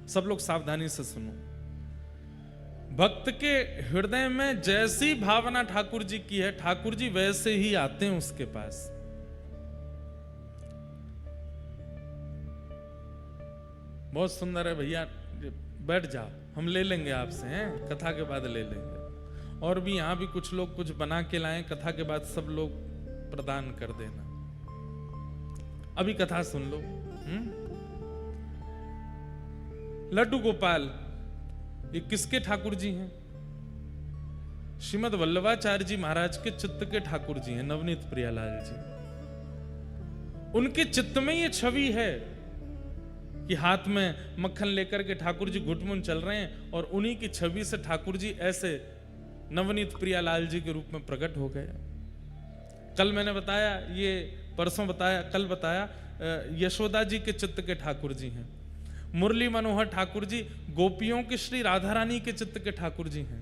सब लोग सावधानी से सुनो। भक्त के हृदय में जैसी भावना ठाकुर जी की है, ठाकुर जी वैसे ही आते हैं उसके पास। बहुत सुंदर है भैया, बैठ जाओ, हम ले लेंगे आपसे, हैं कथा के बाद ले लेंगे। और भी यहां भी कुछ लोग कुछ बना के लाएं, कथा के बाद सब लोग प्रदान कर देना। अभी कथा सुन लो। लड्डू गोपाल ये किसके ठाकुर जी हैं? श्रीमद वल्लभाचार्य जी महाराज के चित्त के ठाकुर जी हैं, नवनीत प्रियालाल जी। उनके चित्त में ये छवि है कि हाथ में मक्खन लेकर के ठाकुर जी घुटमुन चल रहे हैं, और उन्हीं की छवि से ठाकुर जी ऐसे नवनीत प्रियालाल जी के रूप में प्रकट हो गए। कल मैंने बताया, ये परसों बताया, कल बताया, यशोदा जी के चित्त के ठाकुर जी हैं। मुरली मनोहर ठाकुर जी गोपियों के श्री राधा रानी के चित्त के ठाकुर जी हैं।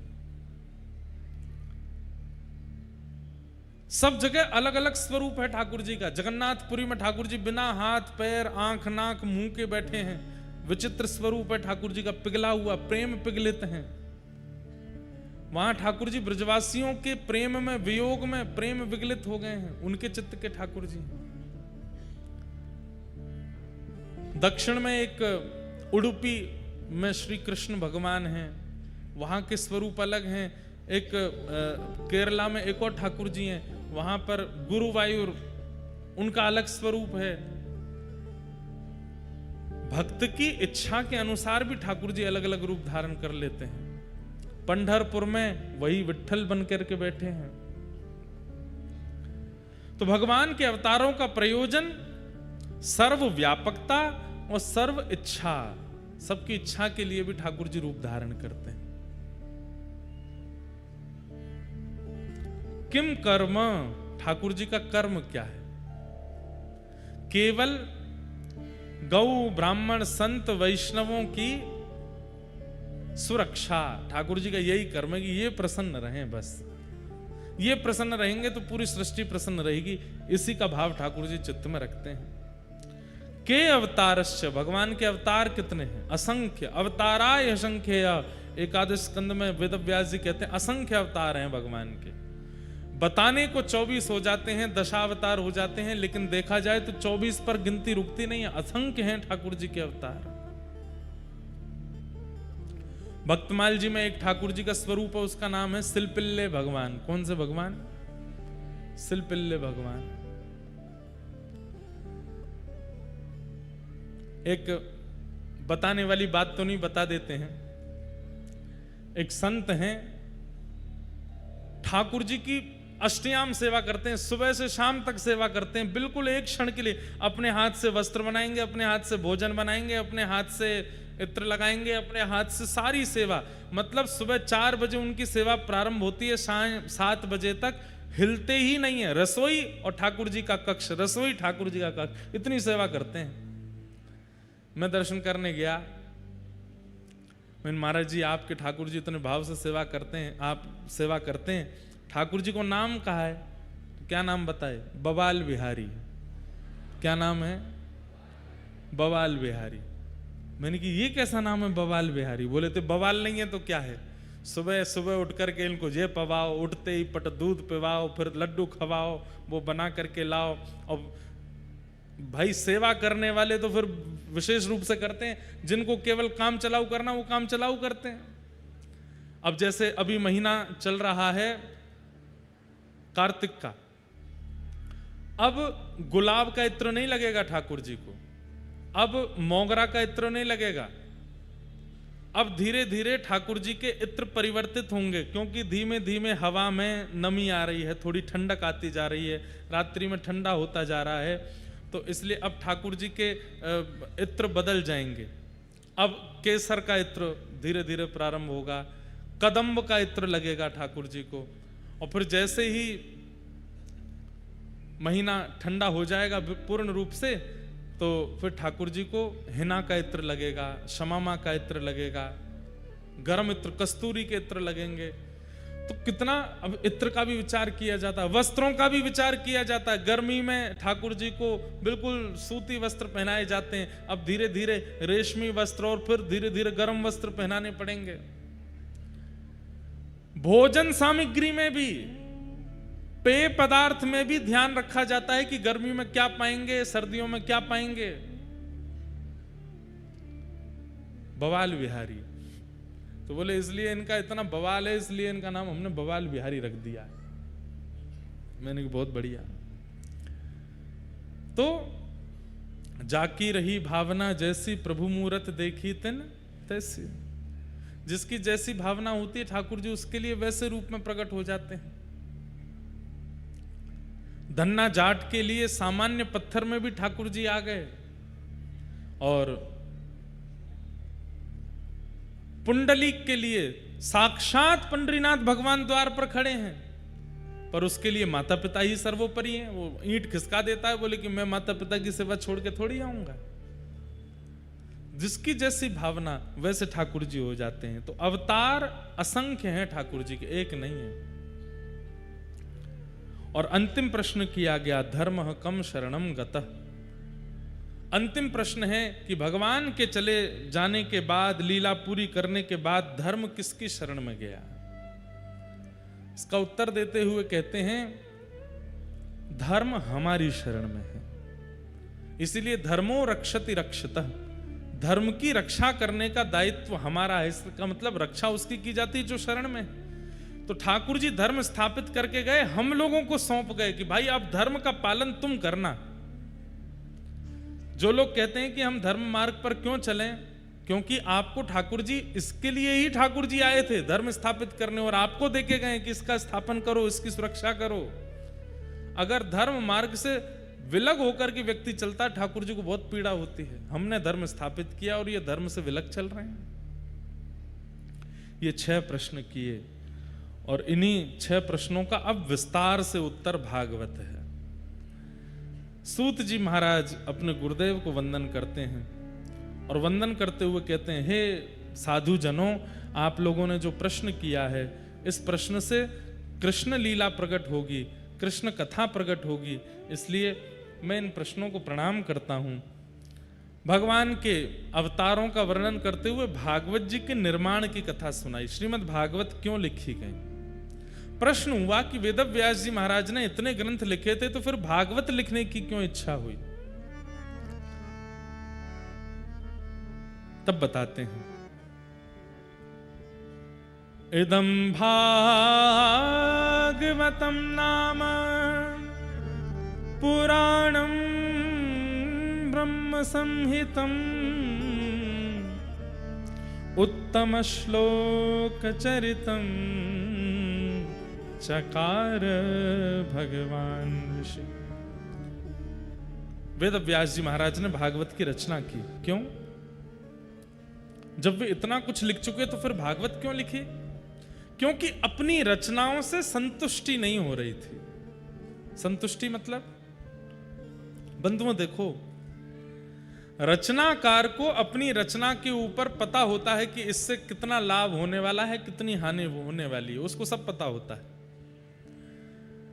सब जगह अलग अलग स्वरूप है ठाकुर जी का। जगन्नाथपुरी में ठाकुर जी बिना हाथ पैर आंख नाक मुंह के बैठे हैं, विचित्र स्वरूप है ठाकुर जी का, पिघला हुआ, प्रेम पिघलित हैं। वहां ठाकुर जी ब्रजवासियों के प्रेम में, वियोग में प्रेम विगलित हो गए हैं, उनके चित्त के ठाकुर जी। दक्षिण में एक उडुपी में श्री कृष्ण भगवान हैं, वहां के स्वरूप अलग हैं। एक केरला में एक और ठाकुर जी हैं, वहां पर गुरुवायूर, उनका अलग स्वरूप है। भक्त की इच्छा के अनुसार भी ठाकुर जी अलग अलग रूप धारण कर लेते हैं। पंढरपुर में वही विट्ठल बन करके बैठे हैं। तो भगवान के अवतारों का प्रयोजन सर्वव्यापकता और सर्व इच्छा, सबकी इच्छा के लिए भी ठाकुर जी रूप धारण करते हैं। किम कर्म, ठाकुर जी का कर्म क्या है? केवल गौ ब्राह्मण संत वैष्णवों की सुरक्षा। ठाकुर जी का यही कर्म है कि ये प्रसन्न रहें, बस ये प्रसन्न रहेंगे तो पूरी सृष्टि प्रसन्न रहेगी। इसी का भाव ठाकुर जी चित्त में रखते हैं। के अवतारश्च, भगवान के अवतार कितने हैं? असंख्य। अवताराय असंख्य, एकादश स्कंद में वेद व्यास जी कहते हैं असंख्य अवतार हैं भगवान के। बताने को 24 हो जाते हैं, दशावतार हो जाते हैं, लेकिन देखा जाए तो 24 पर गिनती रुकती नहीं है, असंख्य हैं ठाकुर जी के अवतार। भक्तमाल जी में एक ठाकुर जी का स्वरूप है, उसका नाम है सिलपिल्ले भगवान। कौन से भगवान? सिलपिल्ले भगवान। एक बताने वाली बात तो नहीं, बता देते हैं। एक संत हैं, ठाकुर जी की अष्टयाम सेवा करते हैं, सुबह से शाम तक सेवा करते हैं। बिल्कुल एक क्षण के लिए अपने हाथ से वस्त्र बनाएंगे, अपने हाथ से भोजन बनाएंगे, अपने हाथ से इत्र लगाएंगे, अपने हाथ से सारी सेवा। मतलब सुबह 4 बजे उनकी सेवा प्रारंभ होती है, शाम 7 बजे तक हिलते ही नहीं है। रसोई और ठाकुर जी का कक्ष, रसोई ठाकुर जी का कक्ष, इतनी सेवा करते हैं। मैं दर्शन करने गया, मैंने महाराज जी आपके ठाकुर जी इतने भाव से सेवा करते हैं, आप सेवा करते हैं, ठाकुर जी को नाम कहा है? क्या नाम बताए? बवाल बिहारी। क्या नाम है? बवाल बिहारी। मैंने कि ये कैसा नाम है बवाल बिहारी? बोले थे बवाल नहीं है तो क्या है? सुबह सुबह उठ करके इनको ये पवाओ, उठते ही पट दूध पिवाओ, फिर लड्डू खवाओ, वो बना करके लाओ। और भाई सेवा करने वाले तो फिर विशेष रूप से करते हैं, जिनको केवल काम चलाऊ करना वो काम चलाऊ करते हैं। अब जैसे अभी महीना चल रहा है कार्तिक का, अब गुलाब का इत्र नहीं लगेगा ठाकुर जी को, अब मोगरा का इत्र नहीं लगेगा। अब धीरे धीरे ठाकुर जी के इत्र परिवर्तित होंगे, क्योंकि धीमे धीमे हवा में नमी आ रही है, थोड़ी ठंडक आती जा रही है, रात्रि में ठंडा होता जा रहा है, तो इसलिए अब ठाकुर जी के इत्र बदल जाएंगे। अब केसर का इत्र धीरे धीरे प्रारंभ होगा, कदम्ब का इत्र लगेगा ठाकुर जी को, और फिर जैसे ही महीना ठंडा हो जाएगा पूर्ण रूप से, तो फिर ठाकुर जी को हिना का इत्र लगेगा, शमामा का इत्र लगेगा, गरम इत्र कस्तूरी के इत्र लगेंगे। तो कितना अब इत्र का भी विचार किया जाता है, वस्त्रों का भी विचार किया जाता है। गर्मी में ठाकुर जी को बिल्कुल सूती वस्त्र पहनाए जाते हैं, अब धीरे धीरे रेशमी वस्त्र और फिर धीरे धीरे गर्म वस्त्र पहनाने पड़ेंगे। भोजन सामग्री में भी, पेय पदार्थ में भी ध्यान रखा जाता है कि गर्मी में क्या पाएंगे, सर्दियों में क्या पाएंगे। बवाल बिहारी, तो बोले इसलिए इनका इतना बवाल है, इसलिए इनका नाम हमने बवाल बिहारी रख दिया है। मैंने कहा बहुत बढ़िया। तो जाकी रही भावना जैसी, प्रभु मूरत देखी तिन तैसी। जिसकी जैसी भावना होती है ठाकुर जी उसके लिए वैसे रूप में प्रकट हो जाते हैं। धन्ना जाट के लिए सामान्य पत्थर में भी ठाकुर जी आ गए, और पुंडलीक के लिए साक्षात पंडरीनाथ भगवान द्वार पर खड़े हैं, पर उसके लिए माता पिता ही सर्वोपरि हैं। वो ईंट खिसका देता है, बोले कि मैं माता पिता की सेवा छोड़ के थोड़ी आऊंगा। जिसकी जैसी भावना वैसे ठाकुर जी हो जाते हैं। तो अवतार असंख्य हैं ठाकुर जी के, एक नहीं है। और अंतिम प्रश्न किया गया, धर्म कम शरणम गतः। अंतिम प्रश्न है कि भगवान के चले जाने के बाद, लीला पूरी करने के बाद धर्म किसकी शरण में गया। इसका उत्तर देते हुए कहते हैं, धर्म हमारी शरण में है। इसीलिए धर्मो रक्षति रक्षतः, धर्म की रक्षा करने का दायित्व हमारा है। इसका मतलब रक्षा उसकी की जाती है जो शरण में है। तो ठाकुर जी धर्म स्थापित करके गए, हम लोगों को सौंप गए कि भाई अब धर्म का पालन तुम करना। जो लोग कहते हैं कि हम धर्म मार्ग पर क्यों चलें, क्योंकि आपको ठाकुर जी, इसके लिए ही ठाकुर जी आए थे धर्म स्थापित करने, और आपको देके गए कि इसका स्थापन करो, इसकी सुरक्षा करो। अगर धर्म मार्ग से विलग होकर के व्यक्ति चलता है, ठाकुर जी को बहुत पीड़ा होती है। हमने धर्म स्थापित किया और ये धर्म से विलग चल रहे हैं। ये 6 प्रश्न किए, और इन्हीं 6 प्रश्नों का अब विस्तार से उत्तर भागवत है। सूत जी महाराज अपने गुरुदेव को वंदन करते हैं, और वंदन करते हुए कहते हैं, हे साधु जनों, आप लोगों ने जो प्रश्न किया है, इस प्रश्न से कृष्ण लीला प्रकट होगी, कृष्ण कथा प्रकट होगी। इसलिए मैं इन प्रश्नों को प्रणाम करता हूं। भगवान के अवतारों का वर्णन करते हुए भागवत जी के निर्माण की कथा सुनाई। श्रीमद् भागवत क्यों लिखी गई। प्रश्न हुआ कि वेद व्यास जी महाराज ने इतने ग्रंथ लिखे थे, तो फिर भागवत लिखने की क्यों इच्छा हुई। तब बताते हैं, इदं भागवतम नाम पुराणं ब्रह्म संहितं उत्तम श्लोक चरितं चकार भगवान ऋषि। वेद व्यास जी महाराज ने भागवत की रचना की। क्यों? जब वे इतना कुछ लिख चुके तो फिर भागवत क्यों लिखी? क्योंकि अपनी रचनाओं से संतुष्टि नहीं हो रही थी। संतुष्टि मतलब, बंधुओं देखो, रचनाकार को अपनी रचना के ऊपर पता होता है कि इससे कितना लाभ होने वाला है, कितनी हानि होने वाली है, उसको सब पता होता है।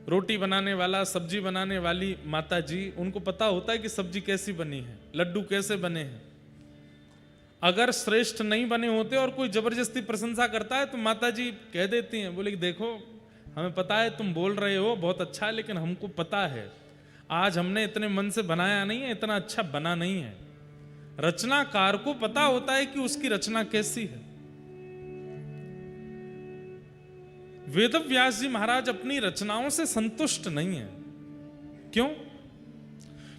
रोटी बनाने वाला, सब्जी बनाने वाली माता जी, उनको पता होता है कि सब्जी कैसी बनी है, लड्डू कैसे बने हैं। अगर श्रेष्ठ नहीं बने होते और कोई जबरदस्ती प्रशंसा करता है तो माता जी कह देती हैं, बोले कि देखो हमें पता है तुम बोल रहे हो बहुत अच्छा है, लेकिन हमको पता है आज हमने इतने मन से बनाया नहीं है, इतना अच्छा बना नहीं है। रचनाकार को पता होता है कि उसकी रचना कैसी है। वेद व्यास जी महाराज अपनी रचनाओं से संतुष्ट नहीं है। क्यों?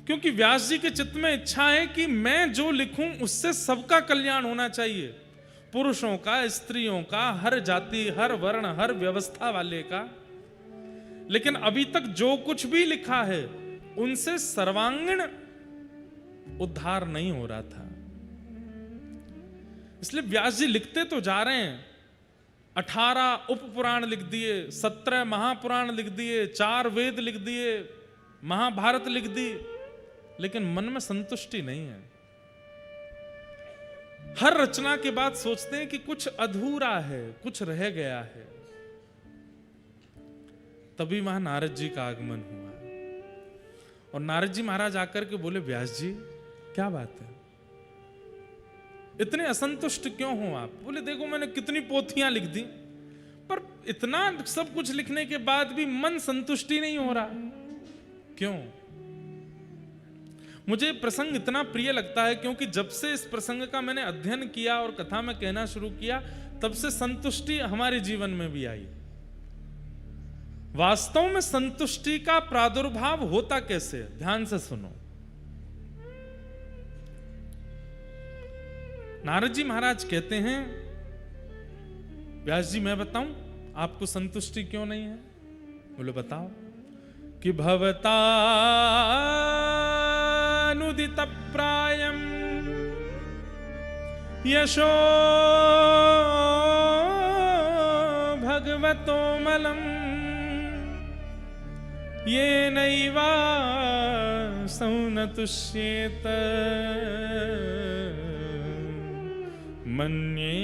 क्योंकि व्यास जी के चित्त में इच्छा है कि मैं जो लिखूं उससे सबका कल्याण होना चाहिए, पुरुषों का, स्त्रियों का, हर जाति, हर वर्ण, हर व्यवस्था वाले का। लेकिन अभी तक जो कुछ भी लिखा है उनसे सर्वांगीण उद्धार नहीं हो रहा था। इसलिए व्यास जी लिखते तो जा रहे हैं, 18 उप पुराण लिख दिए, 17 महापुराण लिख दिए, 4 वेद लिख दिए, महाभारत लिख दी, लेकिन मन में संतुष्टि नहीं है। हर रचना के बाद सोचते हैं कि कुछ अधूरा है, कुछ रह गया है। तभी वहां नारद जी का आगमन हुआ। और नारद जी महाराज आकर के बोले, व्यास जी क्या बात है, इतने असंतुष्ट क्यों हो आप? बोले, देखो मैंने कितनी पोथियां लिख दी, पर इतना सब कुछ लिखने के बाद भी मन संतुष्टि नहीं हो रहा। क्यों? मुझे प्रसंग इतना प्रिय लगता है क्योंकि जब से इस प्रसंग का मैंने अध्ययन किया और कथा में कहना शुरू किया, तब से संतुष्टि हमारे जीवन में भी आई। वास्तव में संतुष्टि का प्रादुर्भाव होता कैसे? ध्यान से सुनो। नारद जी महाराज कहते हैं, व्यास जी मैं बताऊं आपको संतुष्टि क्यों नहीं है? बोले बताओ। कि भवतानुदित प्रायम यशो भगवतो मलम ये नैवा सौनतुष्येत मन्ये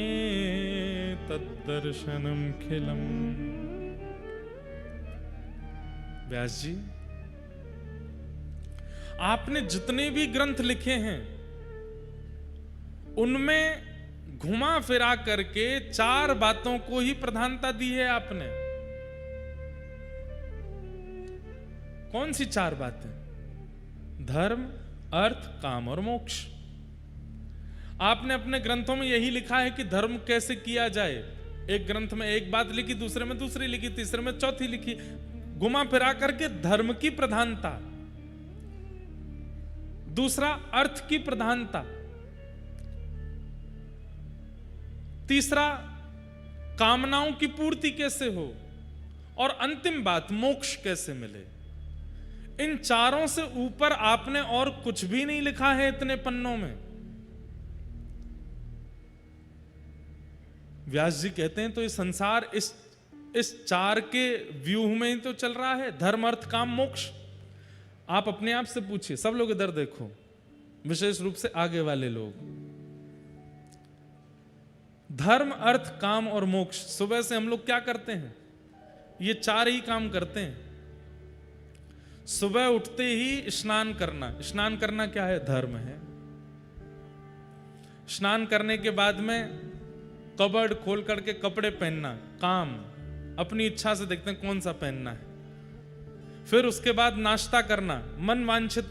तद्दर्शनम खिलम। व्यास जी, आपने जितने भी ग्रंथ लिखे हैं उनमें घुमा फिरा करके 4 बातों को ही प्रधानता दी है आपने। कौन सी 4 बातें? धर्म, अर्थ, काम और मोक्ष। आपने अपने ग्रंथों में यही लिखा है कि धर्म कैसे किया जाए। एक ग्रंथ में एक बात लिखी, दूसरे में दूसरी लिखी, तीसरे में चौथी लिखी, घुमा फिरा करके धर्म की प्रधानता। दूसरा, अर्थ की प्रधानता। तीसरा, कामनाओं की पूर्ति कैसे हो, और अंतिम बात, मोक्ष कैसे मिले। इन 4 से ऊपर आपने और कुछ भी नहीं लिखा है इतने पन्नों में। व्यास जी कहते हैं तो ये संसार इस 4 के व्यूह में ही तो चल रहा है, धर्म, अर्थ, काम, मोक्ष। आप अपने आप से पूछिए, सब लोग इधर देखो, विशेष रूप से आगे वाले लोग। धर्म, अर्थ, काम और मोक्ष, सुबह से हम लोग क्या करते हैं? ये 4 ही काम करते हैं। सुबह उठते ही स्नान करना। स्नान करना क्या है? धर्म है। स्नान करने के बाद में कबर्ड खोल करके कपड़े पहनना, काम। अपनी इच्छा से देखते हैं कौन सा पहनना है। फिर उसके बाद नाश्ता करना, मन वांछित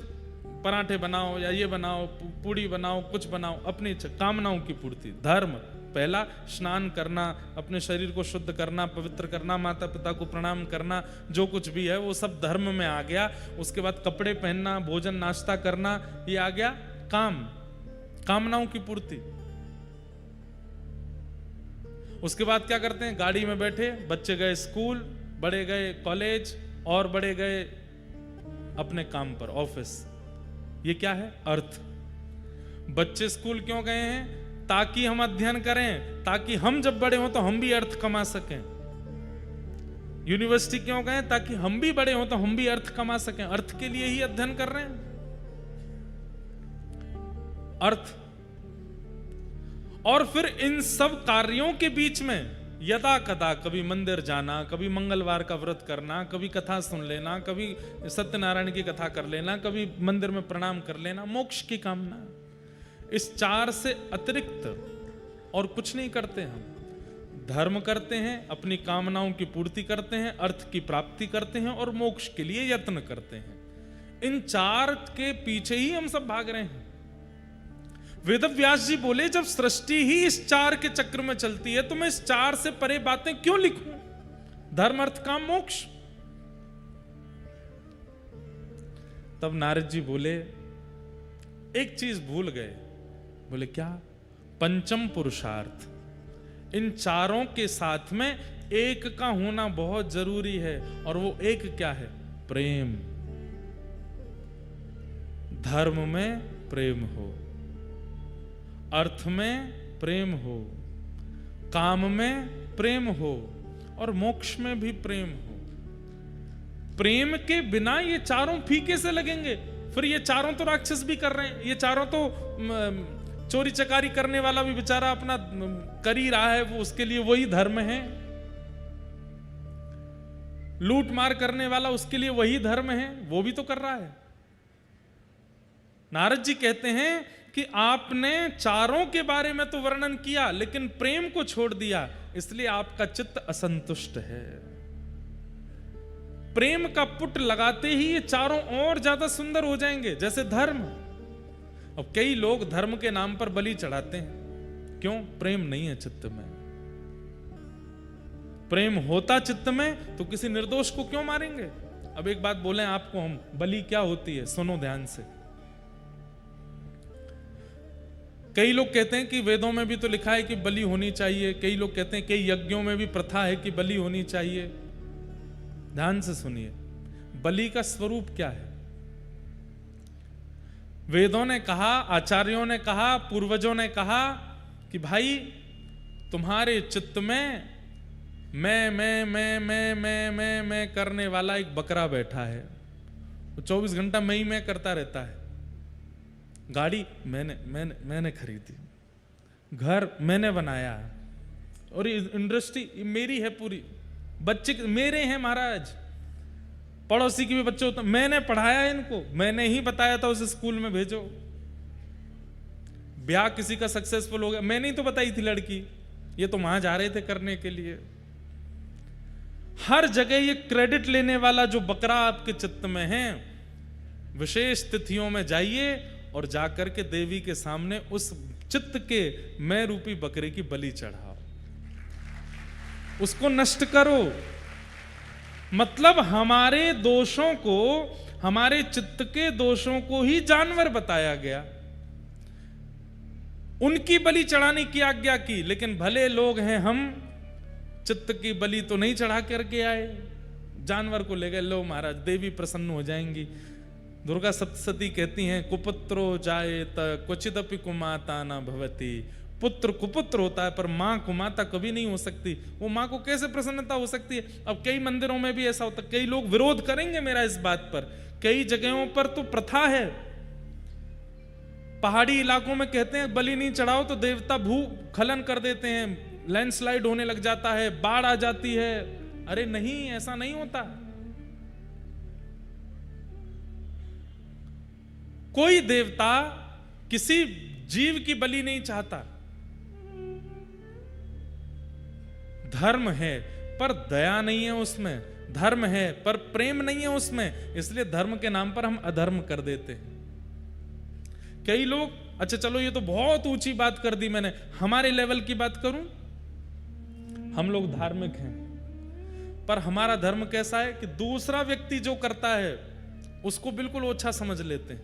पराठे बनाओ या ये बनाओ, पूड़ी बनाओ, कुछ बनाओ, अपनी इच्छा, कामनाओं की पूर्ति। धर्म पहला, स्नान करना, अपने शरीर को शुद्ध करना, पवित्र करना, माता पिता को प्रणाम करना, जो कुछ भी है वो सब धर्म में आ गया। उसके बाद कपड़े पहनना, भोजन नाश्ता करना, ये आ गया काम, कामनाओं की पूर्ति। उसके बाद क्या करते हैं? गाड़ी में बैठे, बच्चे गए स्कूल, बड़े गए कॉलेज और बड़े गए अपने काम पर, ऑफिस। ये क्या है? अर्थ। बच्चे स्कूल क्यों गए हैं? ताकि हम अध्ययन करें, ताकि हम जब बड़े हों तो हम भी अर्थ कमा सकें। यूनिवर्सिटी क्यों गए? ताकि हम भी बड़े हों तो हम भी अर्थ कमा सकें। अर्थ के लिए ही अध्ययन कर रहे हैं। अर्थ। और फिर इन सब कार्यों के बीच में यदा कदा कभी मंदिर जाना, कभी मंगलवार का व्रत करना, कभी कथा सुन लेना, कभी सत्यनारायण की कथा कर लेना, कभी मंदिर में प्रणाम कर लेना, मोक्ष की कामना। इस 4 से अतिरिक्त और कुछ नहीं करते हम। धर्म करते हैं, अपनी कामनाओं की पूर्ति करते हैं, अर्थ की प्राप्ति करते हैं और मोक्ष के लिए यत्न करते हैं। इन 4 के पीछे ही हम सब भाग रहे हैं। वेदव्यास जी बोले, जब सृष्टि ही इस 4 के चक्र में चलती है तो मैं इस 4 से परे बातें क्यों लिखूं? धर्म, अर्थ, काम, मोक्ष। तब नारद जी बोले, एक चीज भूल गए। बोले क्या? पंचम पुरुषार्थ। इन 4 के साथ में एक का होना बहुत जरूरी है, और वो एक क्या है? प्रेम। धर्म में प्रेम हो, अर्थ में प्रेम हो, काम में प्रेम हो और मोक्ष में भी प्रेम हो। प्रेम के बिना ये 4 फीके से लगेंगे। फिर ये 4 तो राक्षस भी कर रहे हैं, ये 4 तो चोरी चकारी करने वाला भी बेचारा अपना कर ही रहा है, वो उसके लिए वही धर्म है। लूट मार करने वाला, उसके लिए वही धर्म है, वो भी तो कर रहा है। नारद जी कहते हैं कि आपने चारों के बारे में तो वर्णन किया, लेकिन प्रेम को छोड़ दिया, इसलिए आपका चित्त असंतुष्ट है। प्रेम का पुट लगाते ही ये चारों और ज्यादा सुंदर हो जाएंगे, जैसे धर्म। अब कई लोग धर्म के नाम पर बलि चढ़ाते हैं, क्यों? प्रेम नहीं है चित्त में। प्रेम होता चित्त में तो किसी निर्दोष को क्यों मारेंगे? अब एक बात बोलें आपको हम, बलि क्या होती है, सुनो ध्यान से। कई लोग कहते हैं कि वेदों में भी तो लिखा है कि बलि होनी चाहिए, कई लोग कहते हैं कई यज्ञों में भी प्रथा है कि बलि होनी चाहिए। ध्यान से सुनिए, बलि का स्वरूप क्या है? वेदों ने कहा, आचार्यों ने कहा, पूर्वजों ने कहा कि भाई तुम्हारे चित्त में मैं करने वाला एक बकरा बैठा है, वो 24 घंटा मैं करता रहता है। गाड़ी मैंने खरीदी, घर मैंने बनाया, और इंडस्ट्री मेरी है पूरी, बच्चे मेरे हैं महाराज, पड़ोसी के भी बच्चे होते, मैंने पढ़ाया इनको, मैंने ही बताया था उस स्कूल में भेजो। ब्याह किसी का सक्सेसफुल हो गया, मैंने ही तो बताई थी लड़की, ये तो वहां जा रहे थे करने के लिए। हर जगह ये क्रेडिट लेने वाला जो बकरा आपके चित्त में है, विशेष तिथियों में जाइए और जाकर के देवी के सामने उस चित्त के मैं रूपी बकरे की बलि चढ़ाओ, उसको नष्ट करो। मतलब हमारे दोषों को, हमारे चित्त के दोषों को ही जानवर बताया गया, उनकी बलि चढ़ाने की आज्ञा की। लेकिन भले लोग हैं हम, चित्त की बलि तो नहीं चढ़ा करके आए, जानवर को ले गए। लो महाराज, देवी प्रसन्न हो जाएंगी। दुर्गा सप्तशती कहती हैं, कुपुत्रो जायेत क्वचिदपि कुमाता न भवति। पुत्र कुपुत्र होता है, पर मां कुमाता कभी नहीं हो सकती। वो मां को कैसे प्रसन्नता हो सकती है? अब कई मंदिरों में भी ऐसा होता है, कई लोग विरोध करेंगे मेरा इस बात पर, कई जगहों पर तो प्रथा है, पहाड़ी इलाकों में कहते हैं बलि नहीं चढ़ाओ तो देवता भूस्खलन कर देते हैं, लैंडस्लाइड होने लग जाता है, बाढ़ आ जाती है। अरे नहीं, ऐसा नहीं होता। कोई देवता किसी जीव की बलि नहीं चाहता। धर्म है पर दया नहीं है उसमें, धर्म है पर प्रेम नहीं है उसमें, इसलिए धर्म के नाम पर हम अधर्म कर देते हैं। कई लोग, अच्छा चलो ये तो बहुत ऊंची बात कर दी मैंने, हमारे लेवल की बात करूं, हम लोग धार्मिक हैं, पर हमारा धर्म कैसा है कि दूसरा व्यक्ति जो करता है उसको बिल्कुल ओछा समझ लेते हैं।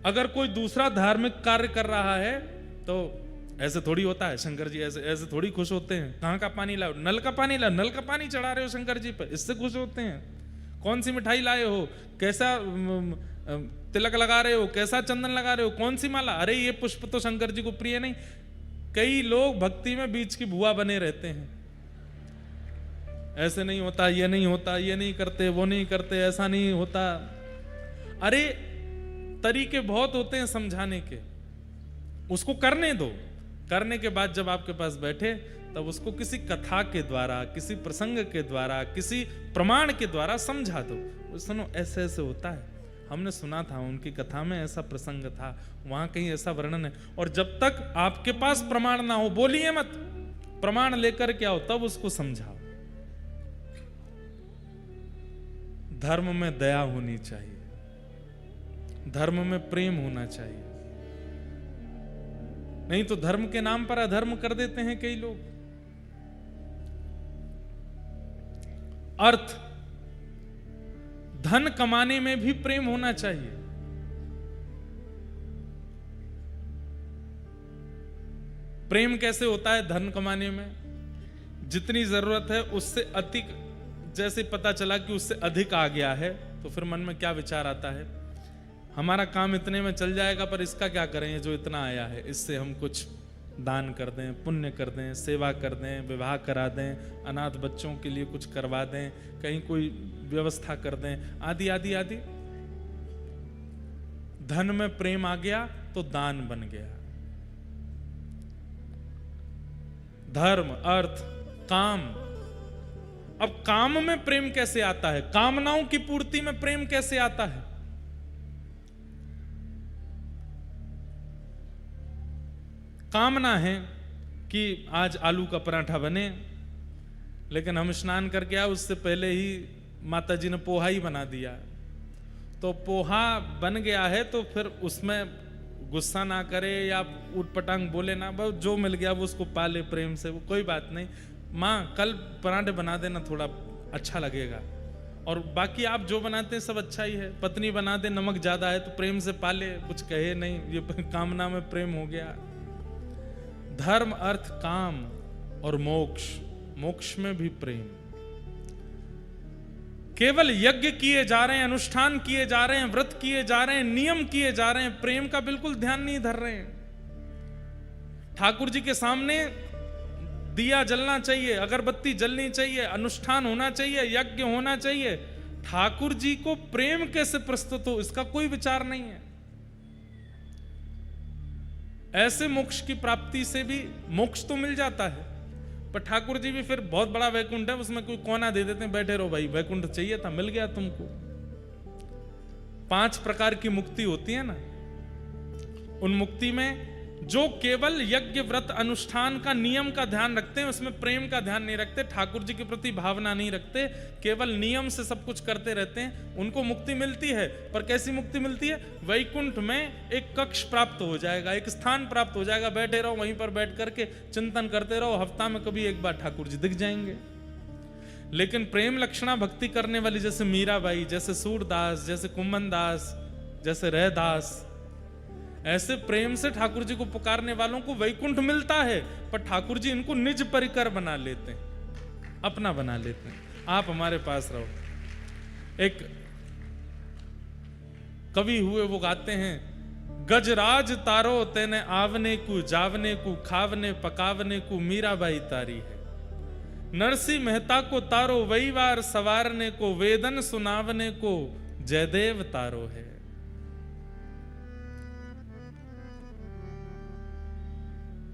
अगर कोई दूसरा धार्मिक कार्य कर रहा है तो ऐसे थोड़ी होता है, शंकर जी ऐसे ऐसे थोड़ी खुश होते हैं, कहां का पानी लाओ, नल का पानी लाओ, नल का पानी चढ़ा रहे हो शंकर जी पर, इससे खुश होते हैं। कौन सी मिठाई लाए हो, कैसा तिलक लगा रहे हो, कैसा चंदन लगा रहे हो, कौन सी माला, अरे ये पुष्प तो शंकर जी को प्रिय नहीं। कई लोग भक्ति में बीच की भुआ बने रहते हैं, ऐसे नहीं होता, ये नहीं होता, ये नहीं करते, वो नहीं करते, ऐसा नहीं होता। अरे तरीके बहुत होते हैं समझाने के, उसको करने दो। करने के बाद जब आपके पास बैठे तब उसको किसी कथा के द्वारा, किसी प्रसंग के द्वारा, किसी प्रमाण के द्वारा समझा दो। सुनो ऐसे ऐसे होता है, हमने सुना था उनकी कथा में ऐसा प्रसंग था, वहां कहीं ऐसा वर्णन है। और जब तक आपके पास प्रमाण ना हो बोलिए मत, प्रमाण लेकर के आओ तब उसको समझाओ। धर्म में दया होनी चाहिए, धर्म में प्रेम होना चाहिए, नहीं तो धर्म के नाम पर अधर्म कर देते हैं कई लोग। अर्थ, धन कमाने में भी प्रेम होना चाहिए। प्रेम कैसे होता है धन कमाने में? जितनी जरूरत है उससे अधिक, जैसे पता चला कि उससे अधिक आ गया है तो फिर मन में क्या विचार आता है, हमारा काम इतने में चल जाएगा, पर इसका क्या करें जो इतना आया है, इससे हम कुछ दान कर दें, पुण्य कर दें, सेवा कर दें, विवाह करा दें, अनाथ बच्चों के लिए कुछ करवा दें, कहीं कोई व्यवस्था कर दें, आदि आदि आदि। धन में प्रेम आ गया तो दान बन गया। धर्म, अर्थ, काम, अब काम में प्रेम कैसे आता है, कामनाओं की पूर्ति में प्रेम कैसे आता है? कामना है कि आज आलू का पराठा बने, लेकिन हम स्नान करके आए उससे पहले ही माता जी ने पोहा ही बना दिया, तो पोहा बन गया है तो फिर उसमें गुस्सा ना करे या ऊट पटांग बोले ना, बस जो मिल गया वो उसको पाले प्रेम से, वो कोई बात नहीं, माँ कल पराठे बना देना, थोड़ा अच्छा लगेगा, और बाकी आप जो बनाते हैं सब अच्छा ही है। पत्नी बना दे नमक ज्यादा है तो प्रेम से पाले, कुछ कहे नहीं, ये कामना में प्रेम हो गया। धर्म अर्थ काम और मोक्ष, मोक्ष में भी प्रेम। केवल यज्ञ किए जा रहे हैं, अनुष्ठान किए जा रहे हैं, व्रत किए जा रहे हैं, नियम किए जा रहे हैं, प्रेम का बिल्कुल ध्यान नहीं धर रहे हैं। ठाकुर जी के सामने दिया जलना चाहिए, अगरबत्ती जलनी चाहिए, अनुष्ठान होना चाहिए, यज्ञ होना चाहिए, ठाकुर जी को प्रेम कैसे प्रस्तुत हो इसका कोई विचार नहीं है। ऐसे मोक्ष की प्राप्ति से भी मोक्ष तो मिल जाता है, पर ठाकुर जी भी फिर बहुत बड़ा वैकुंठ है, उसमें कोई कोना दे देते हैं, बैठे रहो भाई, वैकुंठ चाहिए था मिल गया तुमको। 5 प्रकार की मुक्ति होती है ना, उन मुक्ति में जो केवल यज्ञ व्रत अनुष्ठान का नियम का ध्यान रखते हैं, उसमें प्रेम का ध्यान नहीं रखते, ठाकुर जी के प्रति भावना नहीं रखते, केवल नियम से सब कुछ करते रहते हैं, उनको मुक्ति मिलती है। पर कैसी मुक्ति मिलती है? वैकुंठ में एक कक्ष प्राप्त हो जाएगा, एक स्थान प्राप्त हो जाएगा, बैठे रहो वहीं पर बैठ करके चिंतन करते रहो, हफ्ता में कभी एक बार ठाकुर जी दिख जाएंगे। लेकिन प्रेम लक्षणा भक्ति करने वाली जैसे मीराबाई, जैसे सूरदास, जैसे कुंभन दास, जैसे रहदास, ऐसे प्रेम से ठाकुर जी को पुकारने वालों को वैकुंठ मिलता है, पर ठाकुर जी इनको निज परिकर बना लेते हैं, अपना बना लेते हैं। आप हमारे पास रहो। एक कवि हुए, वो गाते हैं, गजराज तारो तेने आवने को, जावने को, खावने पकावने को मीराबाई तारी है। नरसिंह मेहता को तारो वही वार सवारने को, वेदन सुनावने को जयदेव तारो है।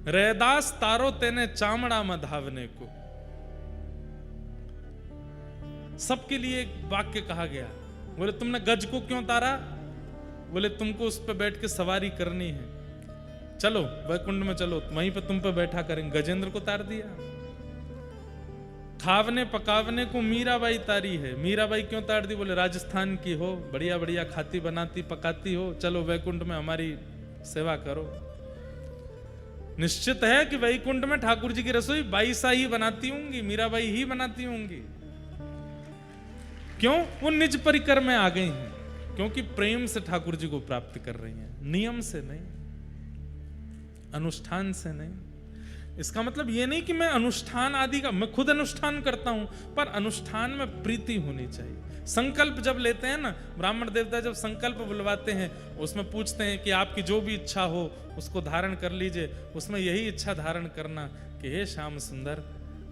रैदास तारो तेने चामड़ा में धावने को। सबके लिए एक वाक्य कहा गया। बोले तुमने गज को क्यों तारा? बोले तुमको उस पर बैठ के सवारी करनी है, चलो वैकुंठ में चलो, वहीं पे तुम पे बैठा करेंगे। गजेंद्र को तार दिया। खावने पकावने को मीराबाई तारी है। मीराबाई क्यों तार दी? बोले राजस्थान की हो, बढ़िया बढ़िया खाती बनाती पकाती हो, चलो वैकुंठ में हमारी सेवा करो। निश्चित है कि वैकुंठ में ठाकुर जी की रसोई बाई सा ही बनाती होंगी, मीराबाई ही बनाती होंगी। क्यों? वो निज परिकर में आ गई हैं, क्योंकि प्रेम से ठाकुर जी को प्राप्त कर रही हैं, नियम से नहीं, अनुष्ठान से नहीं। इसका मतलब ये नहीं कि मैं अनुष्ठान आदि का, मैं खुद अनुष्ठान करता हूं, पर अनुष्ठान में प्रीति होनी चाहिए। संकल्प जब लेते हैं ना, ब्राह्मण देवता जब संकल्प बुलवाते हैं, उसमें पूछते हैं कि आपकी जो भी इच्छा हो उसको धारण कर लीजिए। उसमें यही इच्छा धारण करना कि हे श्याम सुंदर,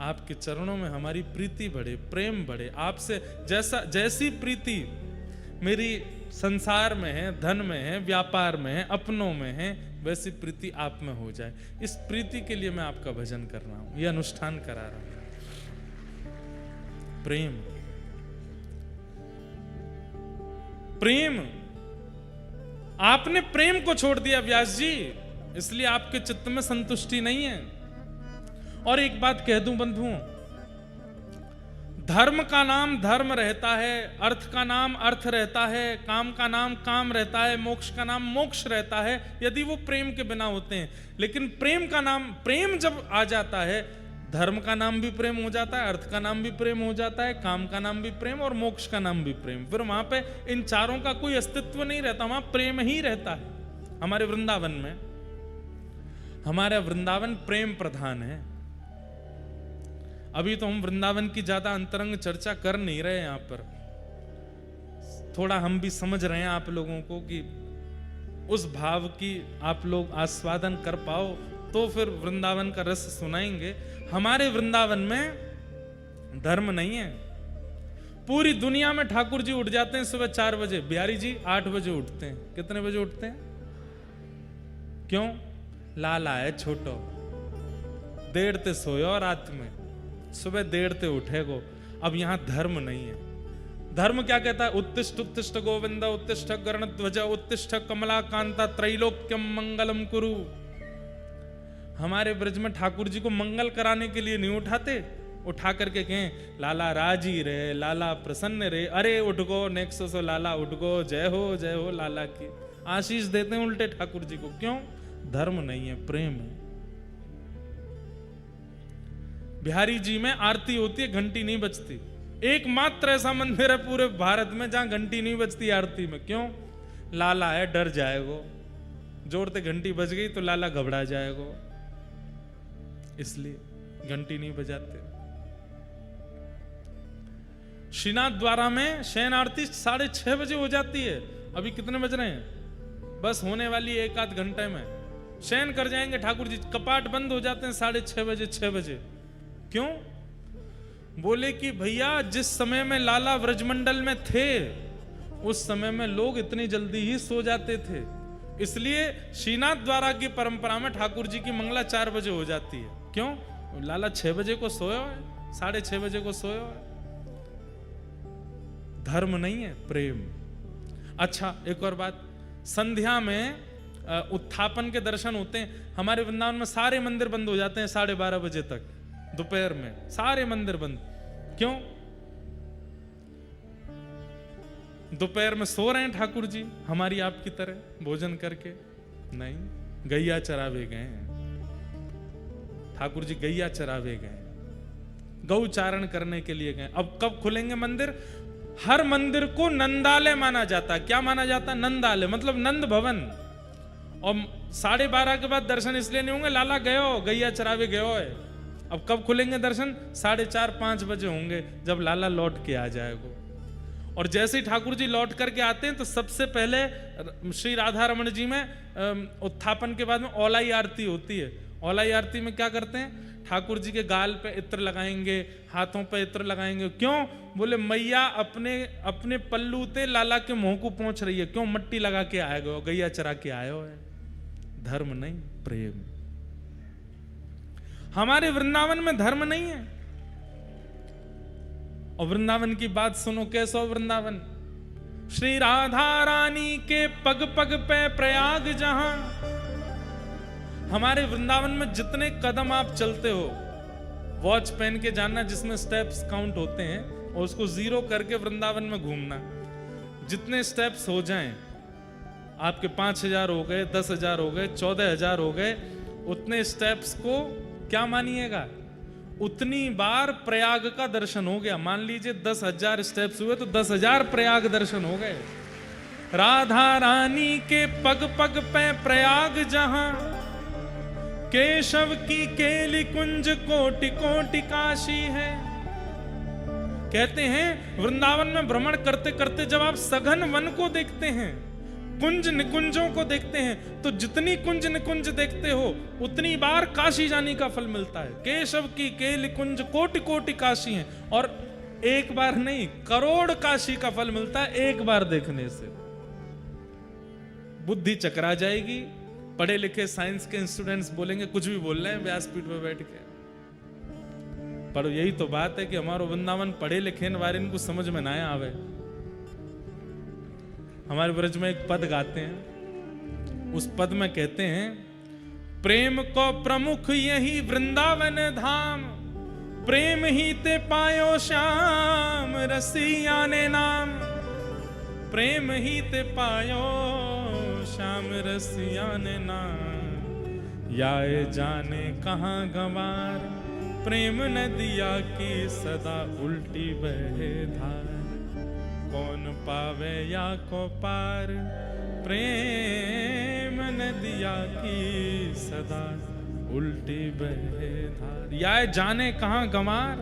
आपके चरणों में हमारी प्रीति बढ़े, प्रेम बढ़े, आपसे जैसी प्रीति मेरी संसार में है, धन में है, व्यापार में है, अपनों में है, वैसी प्रीति आप में हो जाए। इस प्रीति के लिए मैं आपका भजन कर रहा हूं, ये अनुष्ठान करा रहा हूं। प्रेम, प्रेम, आपने प्रेम को छोड़ दिया व्यास जी, इसलिए आपके चित्त में संतुष्टि नहीं है। और एक बात कह दूं बंधुओं, धर्म का नाम धर्म रहता है, अर्थ का नाम अर्थ रहता है, काम का नाम काम रहता है, मोक्ष का नाम मोक्ष रहता है, यदि वो प्रेम के बिना होते हैं। लेकिन प्रेम का नाम, प्रेम जब आ जाता है, धर्म का नाम भी प्रेम हो जाता है, अर्थ का नाम भी प्रेम हो जाता है, काम का नाम भी प्रेम और मोक्ष का नाम भी प्रेम। फिर वहां पे इन चारों का कोई अस्तित्व नहीं रहता, वहां प्रेम ही रहता है। हमारे वृंदावन में, हमारा वृंदावन प्रेम प्रधान है। अभी तो हम वृंदावन की ज्यादा अंतरंग चर्चा कर नहीं रहे यहां पर, थोड़ा हम भी समझ रहे हैं आप लोगों को कि उस भाव की आप लोग आस्वादन कर पाओ, तो फिर वृंदावन का रस सुनाएंगे। हमारे वृंदावन में धर्म नहीं है। पूरी दुनिया में ठाकुर जी उठ जाते हैं सुबह 4 बजे, बिहारी जी 8 बजे उठते हैं। कितने बजे उठते हैं? क्यों? लाला है छोटो, देर ते सोयो रात में, सुबह देर ते उठेगो। अब यहां धर्म नहीं है। धर्म क्या कहता है? उत्तिष्ठ उत्तिष्ठ गोविंद उत्तिष्ठ गरुड़ध्वज उत्तिष्ठ कमलाकांता त्रैलोक्यम मंगलम कुरु। हमारे ब्रज में ठाकुर जी को मंगल कराने के लिए नहीं उठाते, उठा करके कहें लाला राजी रे, लाला प्रसन्न रे, अरे उठ गो नेक्सो सो लाला उठ गो, जय हो लाला की आशीष देते हैं उल्टे ठाकुर जी को। क्यों? धर्म नहीं है, प्रेम है। बिहारी जी में आरती होती है, घंटी नहीं बजती। एकमात्र ऐसा मंदिर है पूरे भारत में जहां घंटी नहीं बजती आरती में। क्यों? लाला है, डर जाएगो, जोरते घंटी बज गई तो लाला घबरा जाएगो, इसलिए घंटी नहीं बजाते। श्रीनाथ द्वारा में शयन आरती 6:30 बजे हो जाती है। अभी कितने बज रहे हैं? बस होने वाली 1-8 घंटे में शयन कर जाएंगे ठाकुर जी। कपाट बंद हो जाते हैं 6:30 बजे, 6 बजे। क्यों? बोले कि भैया जिस समय में लाला व्रजमंडल में थे उस समय में लोग इतनी जल्दी ही सो जाते थे, इसलिए श्रीनाथ द्वारा की परंपरा में ठाकुर जी की मंगला 4 बजे हो जाती है। क्यों? लाला 6 बजे को सोया है, 6:30 बजे को सोया है। धर्म नहीं है, प्रेम। अच्छा, एक और बात, संध्या में उत्थापन के दर्शन होते हैं। हमारे वृंदावन में सारे मंदिर बंद हो जाते हैं 12:30 बजे तक, दोपहर में सारे मंदिर बंद। क्यों? दोपहर में सो रहे हैं ठाकुर जी हमारी आपकी तरह भोजन करके? नहीं, गैया चरावे गए हैं ठाकुर जी, गैया चरावे गए, गौचारण करने के लिए गए। अब कब खुलेंगे मंदिर? हर मंदिर को नंदालय माना जाता है। क्या माना जाता है? नंदालय, मतलब नंद भवन। और 12:30 के बाद दर्शन इसलिए नहीं होंगे, लाला गयो, गैया चरावे गयो है। अब कब खुलेंगे दर्शन? 4:30-5 बजे होंगे, जब लाला लौट के आ जाएगा। और जैसे ही ठाकुर जी लौट करके आते हैं तो सबसे पहले श्री राधा रमण जी में उत्थापन के बाद में औलाई आरती होती है। औलाई आरती में क्या करते हैं? ठाकुर जी के गाल पे इत्र लगाएंगे, हाथों पे इत्र लगाएंगे। क्यों? बोले मैया अपने अपने पल्लू ते लाला के मुंह को पहुंच रही है। क्यों? मट्टी लगा के आए गए, गैया चरा के आए हो। धर्म नहीं, प्रेम। हमारे वृंदावन में धर्म नहीं है। और वृंदावन की बात सुनो, कैसा वृंदावन? श्री राधा रानी के पग पग पे प्रयाग जहां। हमारे वृंदावन में जितने कदम आप चलते हो, वॉच पहन के जानना जिसमें स्टेप्स काउंट होते हैं, और उसको 0 करके वृंदावन में घूमना। जितने स्टेप्स हो जाएं, आपके 5000 हो गए, 10,000 हो गए, 14,000 हो गए, उतने स्टेप्स को क्या मानिएगा? उतनी बार प्रयाग का दर्शन हो गया। मान लीजिए 10,000 स्टेप्स हुए तो 10,000 प्रयाग दर्शन हो गए। राधा रानी के पग पग पे प्रयाग जहां, केशव की केली कुंज कोटि कोटि काशी है। कहते हैं वृंदावन में भ्रमण करते करते जब आप सघन वन को देखते हैं, कुंज निकुंजों को देखते हैं, तो जितनी कुंज निकुंज देखते हो उतनी बार काशी जाने का फल मिलता है। केशव की केली कुंज कोटि कोटि काशी है, और एक बार नहीं, करोड़ काशी का फल मिलता है एक बार देखने से। बुद्धि चकरा जाएगी। पढ़े लिखे साइंस के स्टूडेंट्स बोलेंगे कुछ भी बोल रहे हैं व्यासपीठ पे बैठ के, पर यही तो बात है कि हमारो वृंदावन पढ़े लिखे वाले इनको समझ में ना आवे। हमारे ब्रज में एक पद गाते हैं, उस पद में कहते हैं, प्रेम को प्रमुख यही वृंदावन धाम, प्रेम ही ते पायो श्याम रसिया ने नाम, प्रेम ही ते पायो श्याम रसिया ने नाम, याए जाने कहाँ गंवार, प्रेम नदिया की सदा उल्टी बहे धार, कौन पावे या को पार, प्रेम नदिया की सदा उल्टी बहे धार। याए जाने कहाँ गंवार।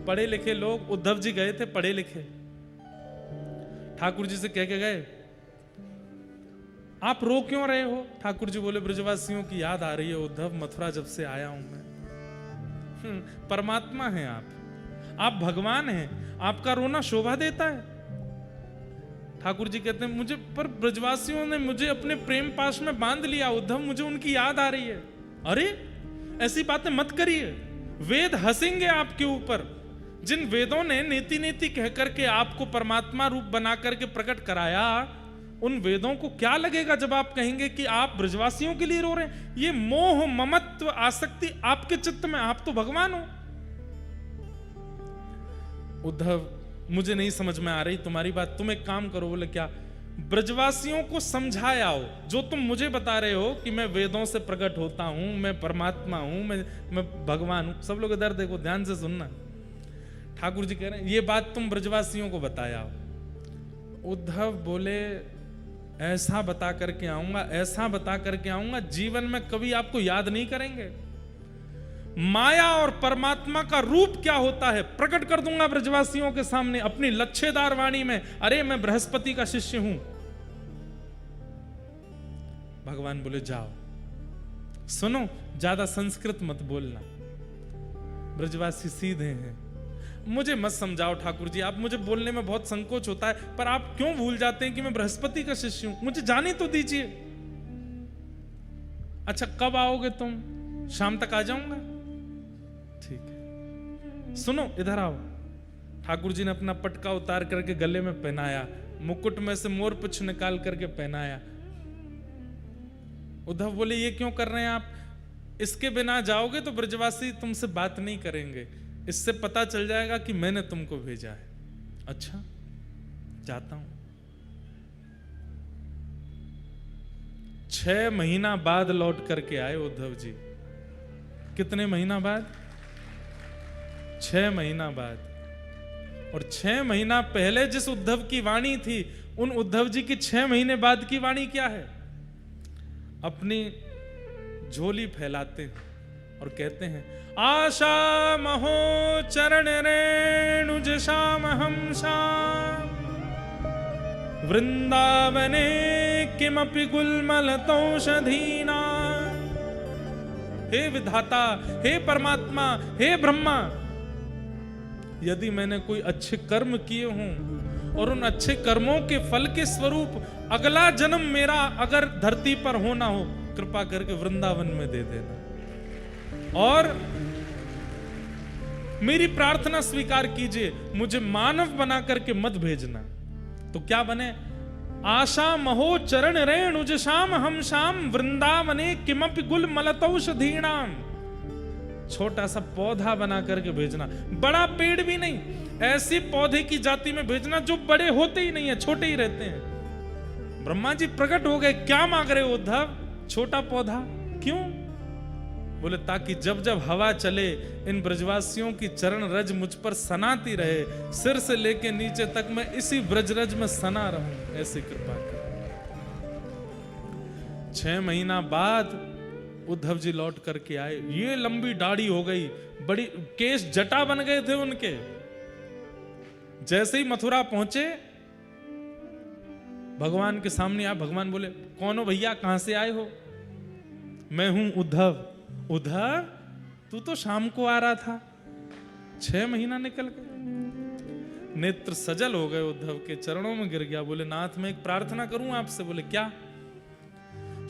पढ़े लिखे लोग, उद्धव जी गए थे पढ़े लिखे, ठाकुर जी से कह के गए, आप रो क्यों रहे हो? ठाकुर जी बोले, ब्रजवासियों की याद आ रही है उद्धव, मथुरा जब से आया हूं मैं। परमात्मा हैं आप भगवान हैं, आपका रोना शोभा देता है। ठाकुर जी कहते हैं, मुझे पर ब्रजवासियों ने मुझे अपने प्रेम पाश में बांध लिया उद्धव, मुझे उनकी याद आ रही है। अरे ऐसी बातें मत करिए, वेद हंसेंगे आपके ऊपर। जिन वेदों ने नीति नीति कह करके आपको परमात्मा रूप बना करके प्रकट कराया, उन वेदों को क्या लगेगा जब आप कहेंगे कि आप ब्रजवासियों के लिए रो रहे हैं? ये मोह ममत्व आसक्ति आपके चित्त में, आप तो भगवान हो। उद्धव, मुझे नहीं समझ में आ रही तुम्हारी बात, तुम एक काम करो। बोले क्या? ब्रजवासियों को समझाया हो जो तुम मुझे बता रहे हो कि मैं वेदों से प्रकट होता हूं, मैं परमात्मा हूं, मैं भगवान हूं। सब लोग इधर देखो, ध्यान से सुनना। ठाकुर जी कह रहे हैं ये बात तुम ब्रजवासियों को बताया हो। उद्धव बोले ऐसा बता करके आऊंगा, ऐसा बता करके आऊंगा, जीवन में कभी आपको याद नहीं करेंगे। माया और परमात्मा का रूप क्या होता है प्रकट कर दूंगा ब्रजवासियों के सामने अपनी लच्छेदार वाणी में। अरे मैं बृहस्पति का शिष्य हूं। भगवान बोले जाओ, सुनो, ज्यादा संस्कृत मत बोलना, ब्रजवासी सीधे हैं। मुझे मत समझाओ ठाकुर जी, आप मुझे बोलने में बहुत संकोच होता है, पर आप क्यों भूल जाते हैं कि मैं बृहस्पति का शिष्य हूं? मुझे जाने तो दीजिए। अच्छा कब आओगे तुम? शाम तक आ जाऊंगा। ठीक है, सुनो इधर आओ। ठाकुर जी ने अपना पटका उतार करके गले में पहनाया, मुकुट में से मोर पुच्छ निकाल करके पहनाया। उद्धव बोले ये क्यों कर रहे हैं आप? इसके बिना जाओगे तो ब्रजवासी तुमसे बात नहीं करेंगे, इससे पता चल जाएगा कि मैंने तुमको भेजा है। अच्छा जाता हूं। 6 महीना बाद लौट करके आए उद्धव जी। कितने महीना बाद? 6 महीना बाद। और 6 महीना पहले जिस उद्धव की वाणी थी, उन उद्धव जी की 6 महीने बाद की वाणी क्या है? अपनी झोली फैलाते हैं और कहते हैं आशा महो चरण रेणुज श्याम हम श्याम वृंदावने किमपि गुलमलतौषधीना। हे विधाता, हे परमात्मा, हे ब्रह्मा, यदि मैंने कोई अच्छे कर्म किए हों और उन अच्छे कर्मों के फल के स्वरूप अगला जन्म मेरा अगर धरती पर होना हो, कृपा करके वृंदावन में दे देना और मेरी प्रार्थना स्वीकार कीजिए, मुझे मानव बना करके मत भेजना। तो क्या बने? आशा महो चरण रेणुज श्याम हम श्याम वृंदावने किमपि गुल मलतौषधीणाम। छोटा सा पौधा बना करके भेजना, बड़ा पेड़ भी नहीं, ऐसी पौधे की जाति में भेजना जो बड़े होते ही नहीं है, छोटे ही रहते हैं। ब्रह्मा जी प्रकट हो गए, क्या मांग रहे हो उद्धव? छोटा पौधा क्यों? बोले ताकि जब जब हवा चले इन ब्रजवासियों की चरण रज मुझ पर सनाती रहे, सिर से लेके नीचे तक मैं इसी ब्रजरज में सना रहूं, ऐसी कृपा कर। 6 महीना बाद उद्धव जी लौट करके आए। ये लंबी दाढ़ी हो गई, बड़ी केश जटा बन गए थे उनके। जैसे ही मथुरा पहुंचे, भगवान के सामने आए। भगवान बोले कौन हो भैया, कहां से आए हो? मैं हूं उद्धव। उद्धव, तू तो शाम को आ रहा था, 6 महीना निकल गए। नेत्र सजल हो गए उद्धव के, चरणों में गिर गया। बोले नाथ, मैं एक प्रार्थना करूं आपसे। बोले क्या?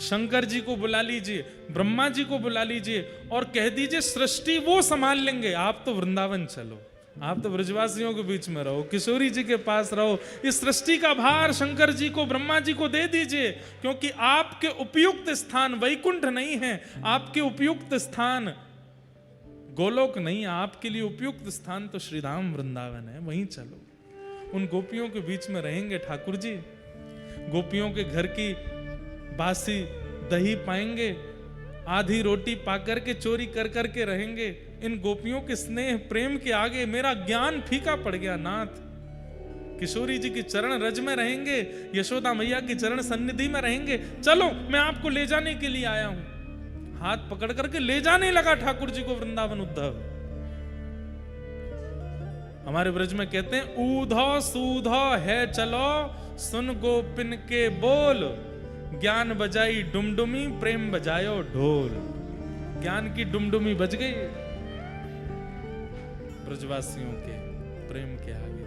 शंकर जी को बुला लीजिए, ब्रह्मा जी को बुला लीजिए और कह दीजिए सृष्टि वो संभाल लेंगे, आप तो वृंदावन चलो, आप तो ब्रजवासियों के बीच में रहो, किशोरी जी के पास रहो। इस सृष्टि का भार शंकर जी को, ब्रह्मा जी को दे दीजिए, क्योंकि आपके उपयुक्त स्थान वैकुंठ नहीं है, आपके उपयुक्त स्थान गोलोक नहीं है, आपके लिए उपयुक्त स्थान तो श्रीधाम वृंदावन है, वहीं चलो। उन गोपियों के बीच में रहेंगे ठाकुर जी, गोपियों के घर की बासी दही पाएंगे, आधी रोटी पाकर के चोरी कर करके रहेंगे। इन गोपियों के स्नेह प्रेम के आगे मेरा ज्ञान फीका पड़ गया नाथ। किशोरी जी की चरण रज में रहेंगे, यशोदा मैया की चरण सन्निधि में रहेंगे। चलो मैं आपको ले जाने के लिए आया हूं। हाथ पकड़ करके ले जाने लगा ठाकुर जी को वृंदावन उद्धव। हमारे ब्रज में कहते हैं ऊधो सूधो है चलो, सुन गोपिन के बोल, ज्ञान बजाई डुमडुमी, प्रेम बजायो ढोल। ज्ञान की डुमडुमी बज गई ब्रजवासियों के प्रेम के आगे।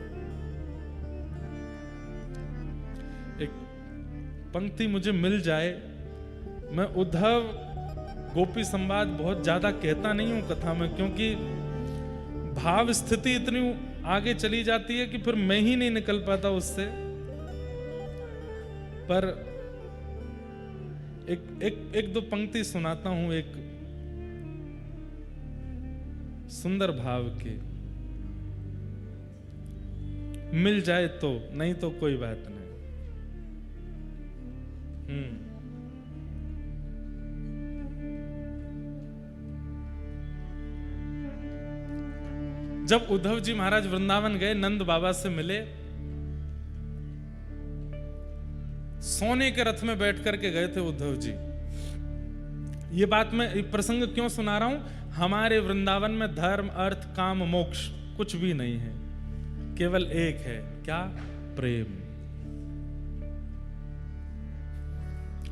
एक पंक्ति मुझे मिल जाए, मैं उद्धव गोपी संवाद बहुत ज्यादा कहता नहीं हूं कथा में, क्योंकि भाव स्थिति इतनी आगे चली जाती है कि फिर मैं ही नहीं निकल पाता उससे। पर एक दो पंक्ति सुनाता हूं, एक सुंदर भाव की। मिल जाए तो, नहीं तो कोई बात नहीं। जब उद्धव जी महाराज वृंदावन गए, नंद बाबा से मिले, सोने के रथ में बैठ करके गए थे उद्धव जी। ये बात मैं प्रसंग क्यों सुना रहा हूं? हमारे वृंदावन में धर्म, अर्थ, काम, मोक्ष कुछ भी नहीं है, केवल एक है। क्या? प्रेम।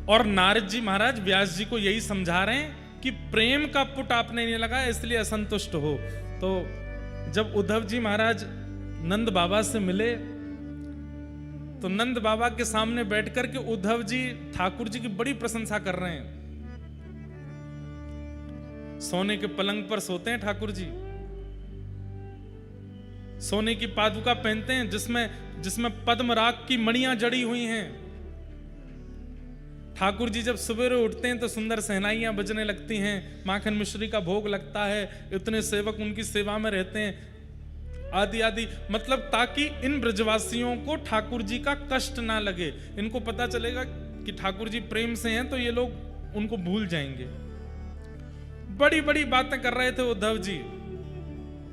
और नारद जी महाराज व्यास जी को यही समझा रहे हैं कि प्रेम का पुट आपने नहीं लगाया इसलिए असंतुष्ट हो। तो जब उद्धव जी महाराज नंद बाबा से मिले तो नंद बाबा के सामने बैठ कर के उद्धव जी ठाकुर जी की बड़ी प्रशंसा कर रहे हैं। सोने के पलंग पर सोते हैं ठाकुर जी, सोने की पादुका पहनते हैं जिसमें पद्मराग की मणियां जड़ी हुई हैं। ठाकुर जी जब सवेरे उठते हैं तो सुंदर सहनाइयां बजने लगती हैं, माखन मिश्री का भोग लगता है, इतने सेवक उनकी सेवा में रहते हैं, आदि आदि। मतलब ताकि इन ब्रजवासियों को ठाकुर जी का कष्ट ना लगे। इनको पता चलेगा कि ठाकुर जी प्रेम से हैं तो ये लोग उनको भूल जाएंगे। बड़ी बड़ी बातें कर रहे थे उद्धव जी।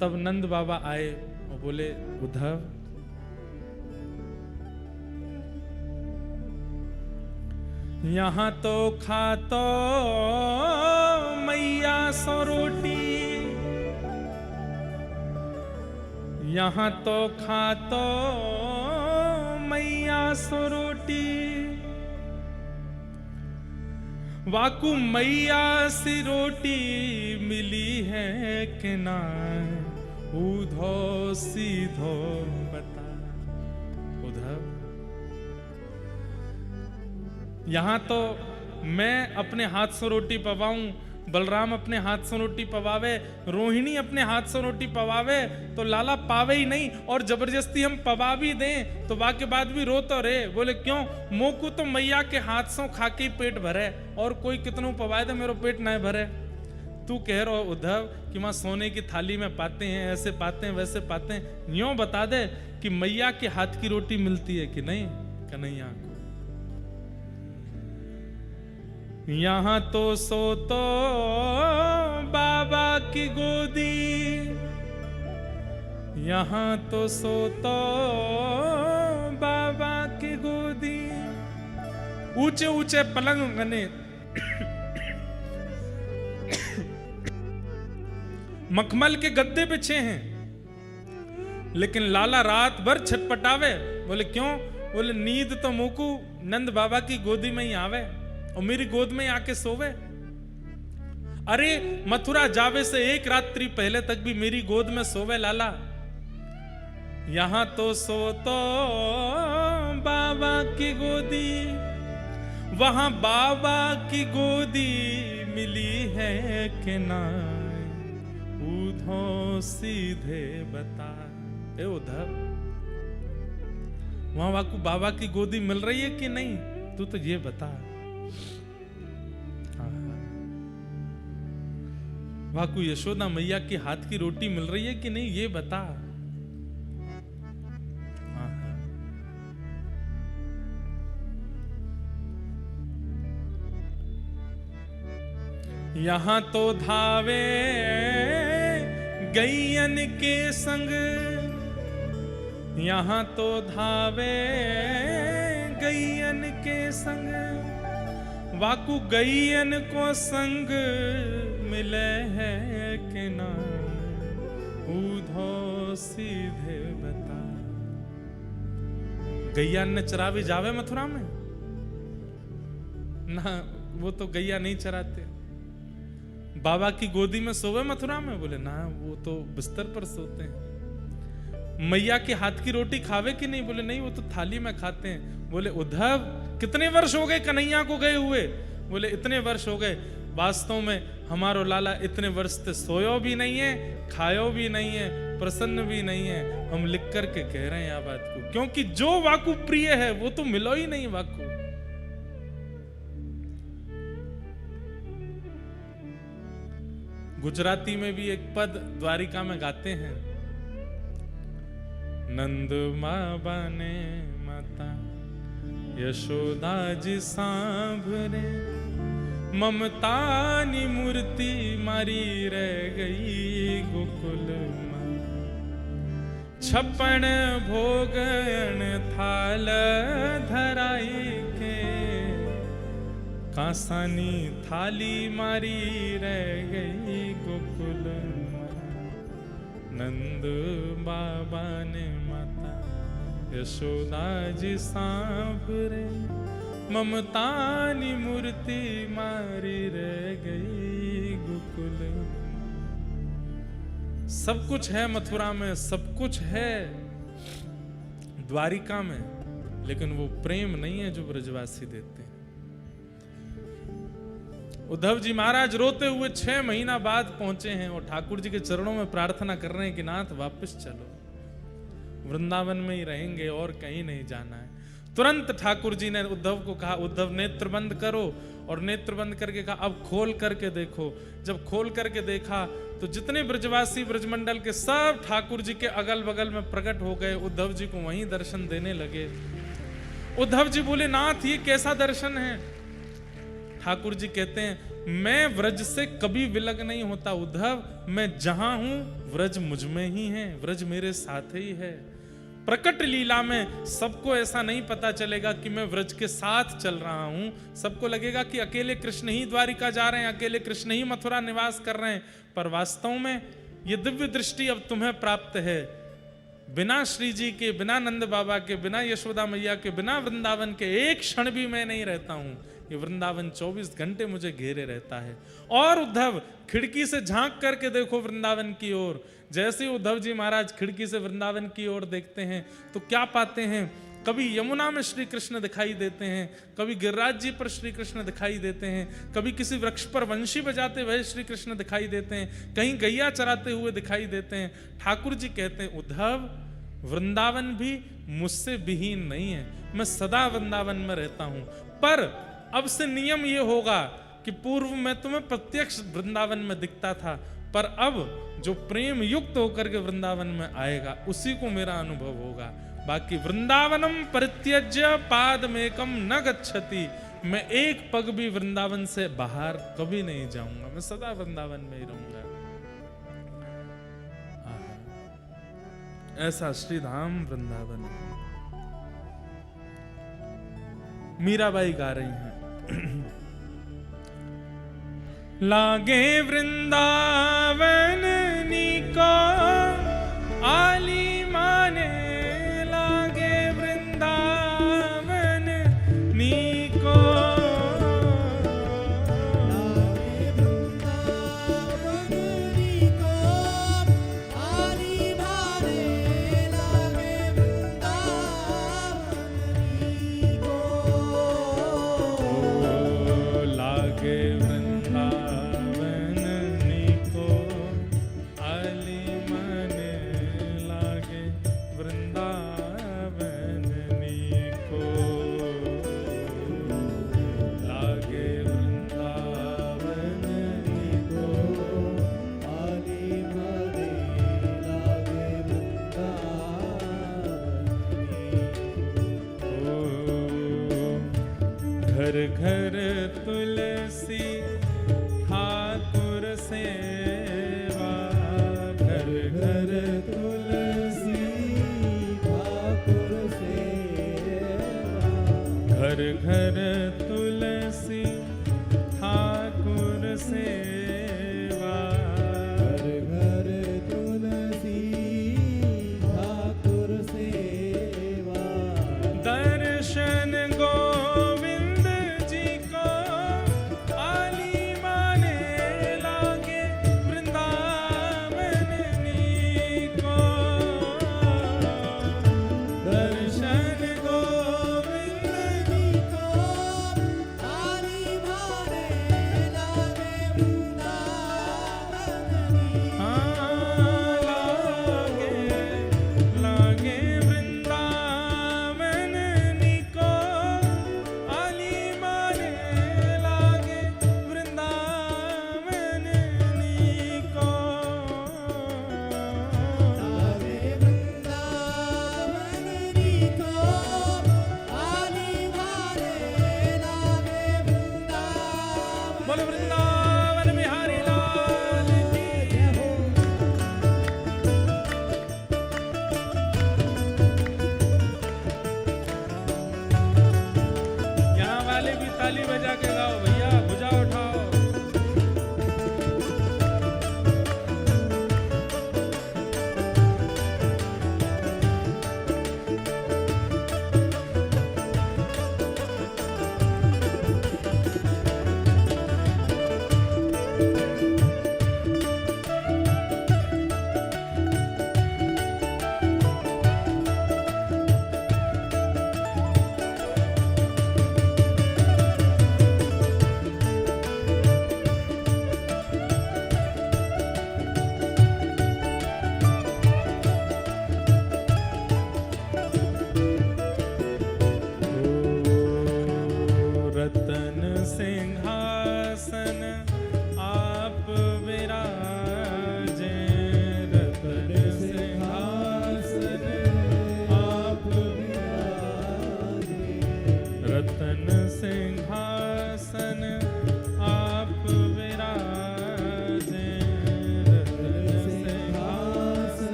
तब नंद बाबा आए और बोले, उद्धव यहां तो खातो मैया सो रोटी, यहां तो खातो मैया सो रोटी, वाकू मैया सी रोटी मिली है कि ना, उधो सीधो बता। उद्धव यहां तो मैं अपने हाथ से रोटी पवाऊं, बलराम अपने हाथ से रोटी पवावे, रोहिणी अपने हाथ से रोटी पवावे तो लाला पावे ही नहीं, और जबरदस्ती हम पवा भी दें तो वाके बाद भी रो तो रहे। बोले क्यों? मोकू तो मैया के हाथ से खा के ही पेट भरे, और कोई कितनों पवाए दे मेरो पेट ना भरे। तू कह रहा उद्धव कि मां सोने की थाली में पाते हैं, ऐसे पाते हैं, वैसे पाते हैं, यूं बता दे कि मैया के हाथ की रोटी मिलती है कि नहीं? कन्हैया यहां तो सोतो बाबा की गोदी, यहां तो सोतो बाबा की गोदी। ऊंचे ऊंचे पलंग बने, मखमल के गद्दे बिछे हैं, लेकिन लाला रात भर छटपटावे। बोले क्यों? बोले नींद तो मुकू नंद बाबा की गोदी में ही आवे और मेरी गोद में आके सोवे। अरे मथुरा जावे से एक रात्रि पहले तक भी मेरी गोद में सोवे लाला। यहां तो सोतो बाबा की गोदी, वहां बाबा की गोदी मिली है कि ना, उधो सीधे बता। ए उद्धव वहां वाकू बाबा की गोदी मिल रही है कि नहीं? तू तो ये बता। वाकू यशोदा मैया के हाथ की रोटी मिल रही है कि नहीं? ये बता। यहां तो धावे गैयन के संग, यहां तो धावे गैयन के संग, वाकू गैयन को संग मिले है कि ना, उधो सीधे बता। गैया ने चरावे जावे मथुरा में ना? वो तो गैया नहीं चराते। बाबा की गोदी में सोवे मथुरा में? बोले ना, वो तो बिस्तर पर सोते हैं। मैया के हाथ की रोटी खावे कि नहीं? बोले नहीं, वो तो थाली में खाते हैं। बोले उद्धव कितने वर्ष हो गए कन्हैया को गए हुए? बोले इतने वर्ष हो गए। वास्तव में हमारो लाला इतने वर्ष से सोयो भी नहीं है, खायो भी नहीं है, प्रसन्न भी नहीं है। हम लिख करके कह रहे हैं यह बात को, क्योंकि जो वाकु प्रिय है वो तो मिलो ही नहीं वाकु। गुजराती में भी एक पद द्वारिका में गाते हैं, नंद बाबा ने माता यशोदा जी सांभरे, ममतानी मूर्ति मारी रह गई गोकुल मां। 56 भोगन थाल धराई के, कांसानी थाली मारी रह गई गोकुल मां। नंद बाबा ने माता यशोदा जी सांभरे, ममतानी मूर्ति मारी रह गई गोकुल। सब कुछ है मथुरा में, सब कुछ है द्वारिका में, लेकिन वो प्रेम नहीं है जो ब्रजवासी देते हैं। उद्धव जी महाराज रोते हुए 6 महीना बाद पहुंचे हैं और ठाकुर जी के चरणों में प्रार्थना कर रहे हैं कि नाथ वापस चलो, वृंदावन में ही रहेंगे और कहीं नहीं जाना है। तुरंत ठाकुर जी ने उद्धव को कहा, उद्धव नेत्र बंद करो, और नेत्र बंद करके कहा अब खोल करके देखो। जब खोल करके देखा तो जितने ब्रजवासी ब्रजमंडल के सब ठाकुर जी के अगल बगल में प्रकट हो गए, उद्धव जी को वहीं दर्शन देने लगे। उद्धव जी बोले नाथ ये कैसा दर्शन है? ठाकुर जी कहते हैं मैं व्रज से कभी विलग नहीं होता उद्धव, मैं जहां हूं व्रज मुझ में ही है, व्रज मेरे साथ ही है। प्रकट लीला में सबको ऐसा नहीं पता चलेगा कि मैं व्रज के साथ चल रहा हूं, सबको लगेगा कि अकेले कृष्ण ही द्वारिका जा रहे हैं, अकेले कृष्ण ही मथुरा निवास कर रहे हैं, पर वास्तव में ये दिव्य दृष्टि अब तुम्हें प्राप्त है। बिना श्री जी के, बिना नंद बाबा के, बिना यशोदा मैया के, बिना वृंदावन के एक क्षण भी मैं नहीं रहता हूं। ये वृंदावन 24 घंटे मुझे घेरे रहता है। और उद्धव खिड़की से झांक करके देखो वृंदावन की ओर। जैसे ही उद्धव जी महाराज खिड़की से वृंदावन की ओर देखते हैं तो क्या पाते हैं? कभी यमुना में श्री कृष्ण दिखाई देते हैं, कभी गिरिराज जी पर श्री कृष्ण दिखाई देते हैं, कभी किसी वृक्ष पर वंशी बजाते हुए श्री कृष्ण दिखाई देते हैं, कहीं गैया चराते हुए दिखाई देते हैं। ठाकुर जी कहते हैं उद्धव वृंदावन भी मुझसे विहीन नहीं है, मैं सदा वृंदावन में रहता हूं। पर अब से नियम ये होगा कि पूर्व में तुम्हें प्रत्यक्ष वृंदावन में दिखता था, पर अब जो प्रेम युक्त होकर के वृंदावन में आएगा उसी को मेरा अनुभव होगा। बाकी वृंदावनम परित्यज्य पादमेकम न गच्छति, मैं एक पग भी वृंदावन से बाहर कभी नहीं जाऊंगा, मैं सदा वृंदावन में ही रहूंगा। ऐसा श्री धाम वृंदावन। मीराबाई गा रही हैं लागे वृंदावन नीको आली माने, लागे वृंदावन नीको, लागे वृंदावन नीको आली माने, लागे वृंदावन नीको, लागे घर घर तुलसी ठाकुर सेवा, घर घर तुलसी ठाकुर सेवा, घर घर तुलसी ठाकुर सेवा, घर घर तुलसी ठाकुर सेवा, दर्शन गो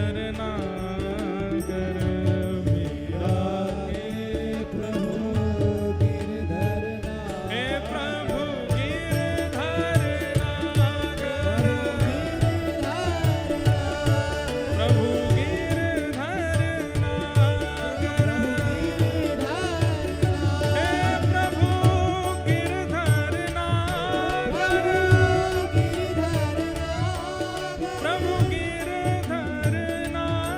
नागर मेरा हे प्रभु गिरधर हे प्रभु गिरधर नागर प्रभु गिरधर नागर हे प्रभु गिरधर नागर प्रभु गिरधर नागर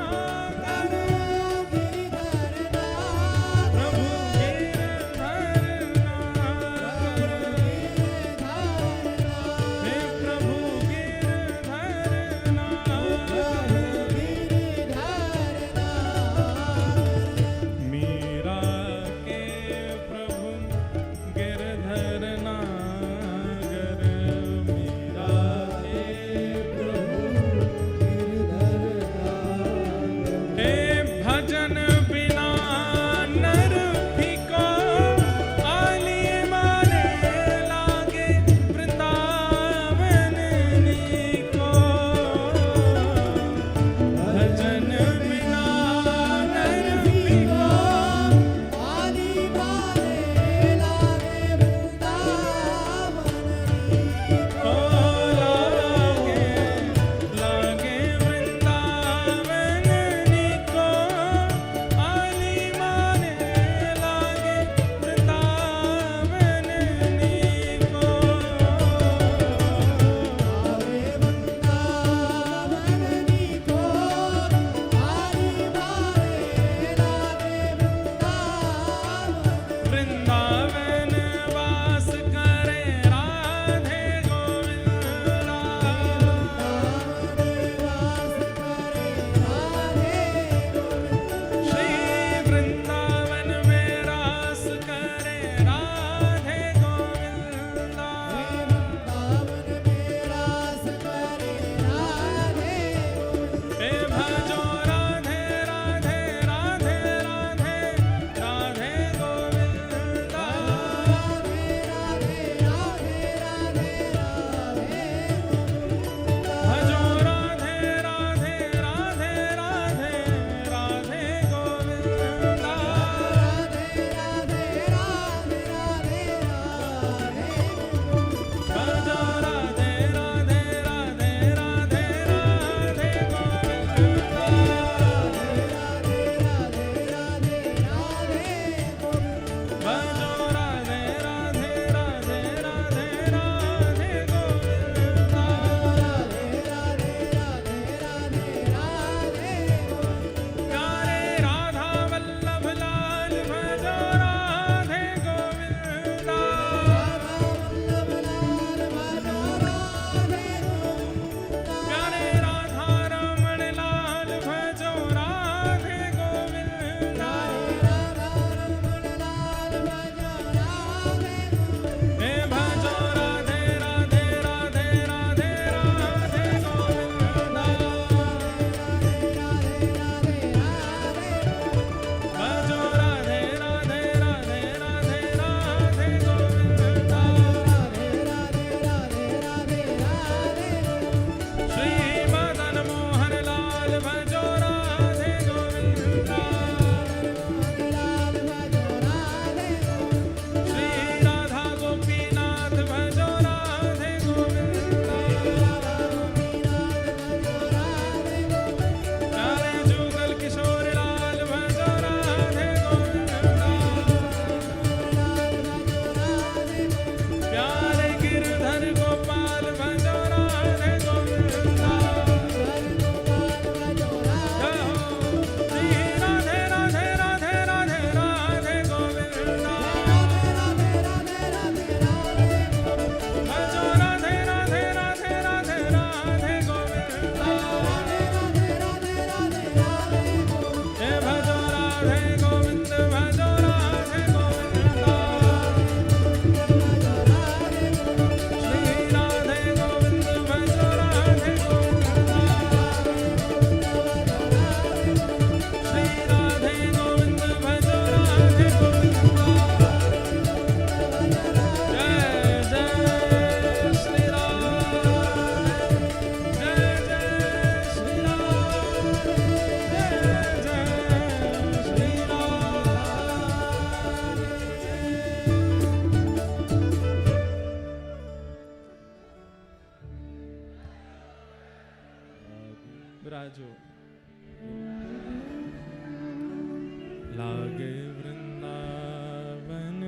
लागे वृंदावन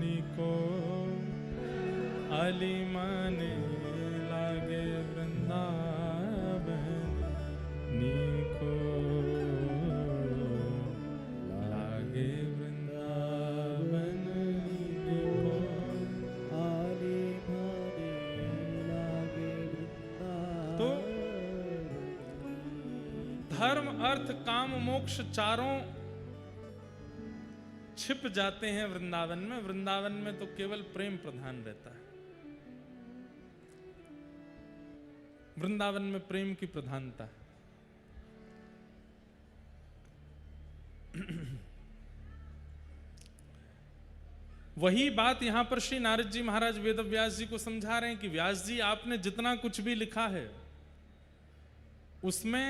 निको अली माने लागे वृंदावन निको लागे वृंदावन निको आली माने लागे वृंदावन। तो धर्म अर्थ काम मोक्ष चारों छिप जाते हैं वृंदावन में। वृंदावन में तो केवल प्रेम प्रधान रहता है। वृंदावन में प्रेम की प्रधानता है। वही बात यहां पर श्री नारद जी महाराज वेद व्यास जी को समझा रहे हैं कि व्यास जी आपने जितना कुछ भी लिखा है उसमें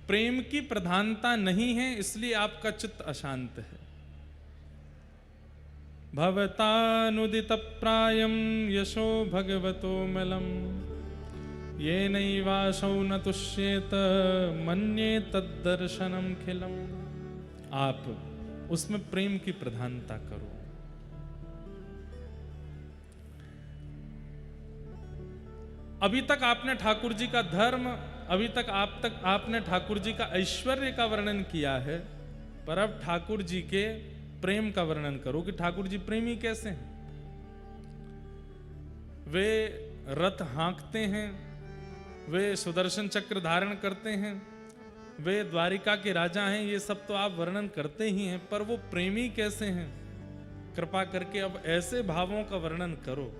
प्रेम की प्रधानता नहीं है, इसलिए आपका चित्त अशांत है। भवतानुदित प्रायम यशो भगवतो मलम ये नैवासौ न तुष्येत मन्ये तद्दर्शनम खिलम। आप उसमें प्रेम की प्रधानता करो। अभी तक आपने ठाकुर जी का धर्म, अभी तक आपने ठाकुर जी का ऐश्वर्य का वर्णन किया है, पर अब ठाकुर जी के प्रेम का वर्णन करो कि ठाकुर जी प्रेमी कैसे हैं। वे रथ हाँकते हैं, वे सुदर्शन चक्र धारण करते हैं, वे द्वारिका के राजा हैं, ये सब तो आप वर्णन करते ही हैं, पर वो प्रेमी कैसे हैं? कृपा करके अब ऐसे भावों का वर्णन करो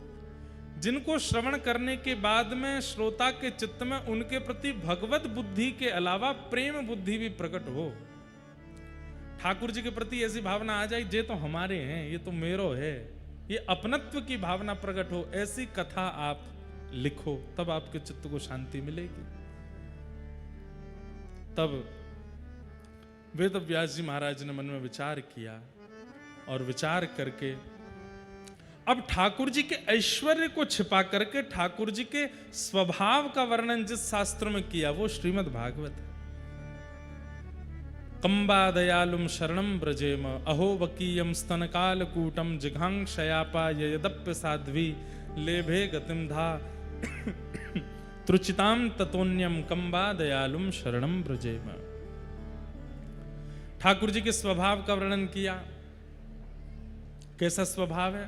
जिनको श्रवण करने के बाद में श्रोता के चित्त में उनके प्रति भगवत बुद्धि के अलावा प्रेम बुद्धि भी प्रकट हो। ठाकुर जी के प्रति ऐसी भावना आ जाए, ये तो हमारे हैं, ये तो मेरो है, ये अपनत्व की भावना प्रकट हो। ऐसी कथा आप लिखो, तब आपके चित्त को शांति मिलेगी। तब वेद व्यास जी महाराज ने मन में विचार किया और विचार करके अब ठाकुर जी के ऐश्वर्य को छिपा करके ठाकुर जी के स्वभाव का वर्णन जिस शास्त्र में किया वो श्रीमद् भागवत है। कंबा दयालुम शरणम ब्रजेम अहो वकीयम स्तनकाल कूटम जिघांक्षयापा यदप्य साध्वी लेभे गतिम धा त्रुचिताम ततोन्यम कंबा दयालुम शरणम ब्रजेम। ठाकुर जी के स्वभाव का वर्णन किया। कैसा स्वभाव है?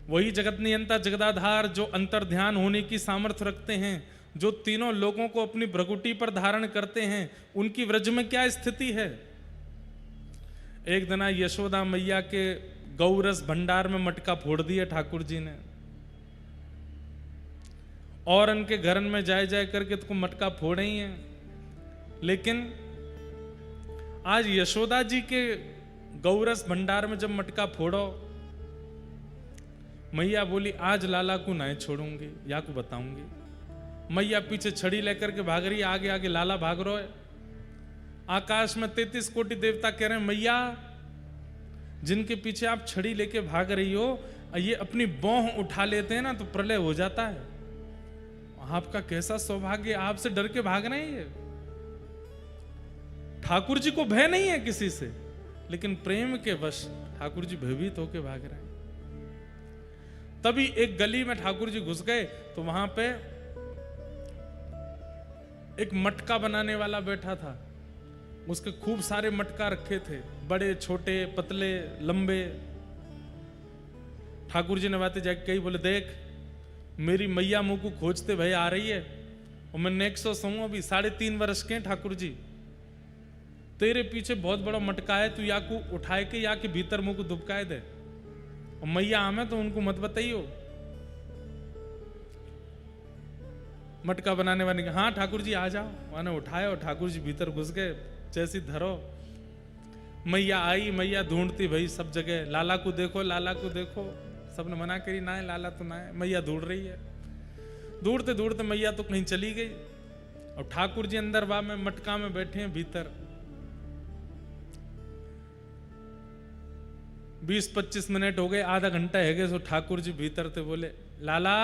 वही जगत नियंता जगदाधार जो अंतर ध्यान होने की सामर्थ्य रखते हैं, जो तीनों लोगों को अपनी भ्रकुटी पर धारण करते हैं। उनकी व्रज में क्या स्थिति है? एक दिन यशोदा मैया के गौरस भंडार में मटका फोड़ दिया ठाकुर जी ने, और उनके घर में जाए जाए करके तो मटका फोड़े ही हैं। लेकिन आज यशोदा जी के गौरस भंडार में जब मटका फोड़ो, मैया बोली आज लाला को नहीं छोड़ूंगी, या को बताऊंगी। मैया पीछे छड़ी लेकर के भाग रही, आगे आगे लाला भाग रहा है। आकाश में 33 कोटि देवता कह रहे हैं मैया, जिनके पीछे आप छड़ी लेके भाग रही हो, ये अपनी बौह उठा लेते हैं ना तो प्रलय हो जाता है। आपका कैसा सौभाग्य, आपसे डर के भाग रहे हैं ये। ठाकुर जी को भय नहीं है किसी से, लेकिन प्रेम के वश ठाकुर जी भयभीत होके भाग रहे हैं। तभी एक गली में ठाकुर जी घुस गए तो वहां पे एक मटका बनाने वाला बैठा था। उसके खूब सारे मटका रखे थे, बड़े छोटे पतले लंबे। ठाकुर जी ने बातें जाके कही, बोले देख मेरी मैया मुंह को खोजते भय आ रही है, और मैं नेक्स्ट हूं, अभी 3.5 वर्ष के ठाकुर जी, तेरे पीछे बहुत बड़ा मटका है, तू या को उठाए के या के भीतर मुंह को दुबकाए दे, और मैया हमें तो उनको मत बताइयो। मटका बनाने वाले के हाँ ठाकुर जी आ जाओ, मैंने उठाया और ठाकुर जी भीतर घुस गए। जैसी धरो मैया आई, मैया ढूंढती भाई सब जगह, लाला को देखो लाला को देखो, सबने मना करी ना है लाला तो ना है। मैया ढूंढ रही है, ढूंढते ढूंढते मैया तो कहीं चली गई, और ठाकुर जी अंदर बा में मटका में बैठे हैं भीतर। 20-25 मिनट हो गए, आधा घंटा है गए, तो ठाकुर जी भीतर थे, बोले लाला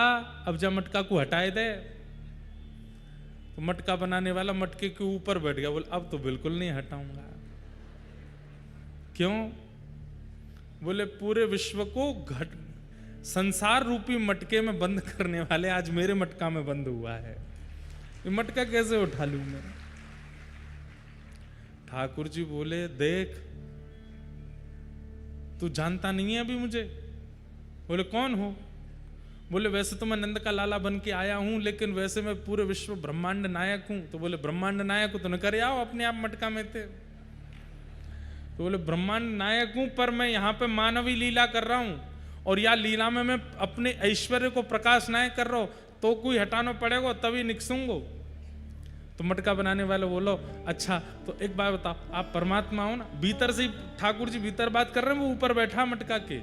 अब जा मटका को हटाए दे। तो मटका बनाने वाला मटके के ऊपर बैठ गया, बोले अब तो बिल्कुल नहीं हटाऊंगा। क्यों? बोले पूरे विश्व को संसार रूपी मटके में बंद करने वाले आज मेरे मटका में बंद हुआ है, ये मटका कैसे उठा लूं मैं? ठाकुर जी बोले देख, तू जानता नहीं है अभी मुझे। बोले कौन हो? बोले वैसे तो मैं नंद का लाला बन के आया हूं, लेकिन वैसे मैं पूरे विश्व ब्रह्मांड नायक हूं। तो बोले ब्रह्मांड नायक हो तो न करे आओ अपने आप मटका में थे। तो बोले ब्रह्मांड नायक हूं, पर मैं यहां पे मानवी लीला कर रहा हूं, और या लीला में मैं अपने ऐश्वर्य को प्रकाश नायक कर रहा हूं, तो कोई हटाना पड़ेगा तभी निकसूंगो। तो मटका बनाने वाले बोलो अच्छा तो एक बात बताओ, आप परमात्मा हो ना? भीतर से ठाकुर जी भीतर बात कर रहे हैं, वो ऊपर बैठा मटका के।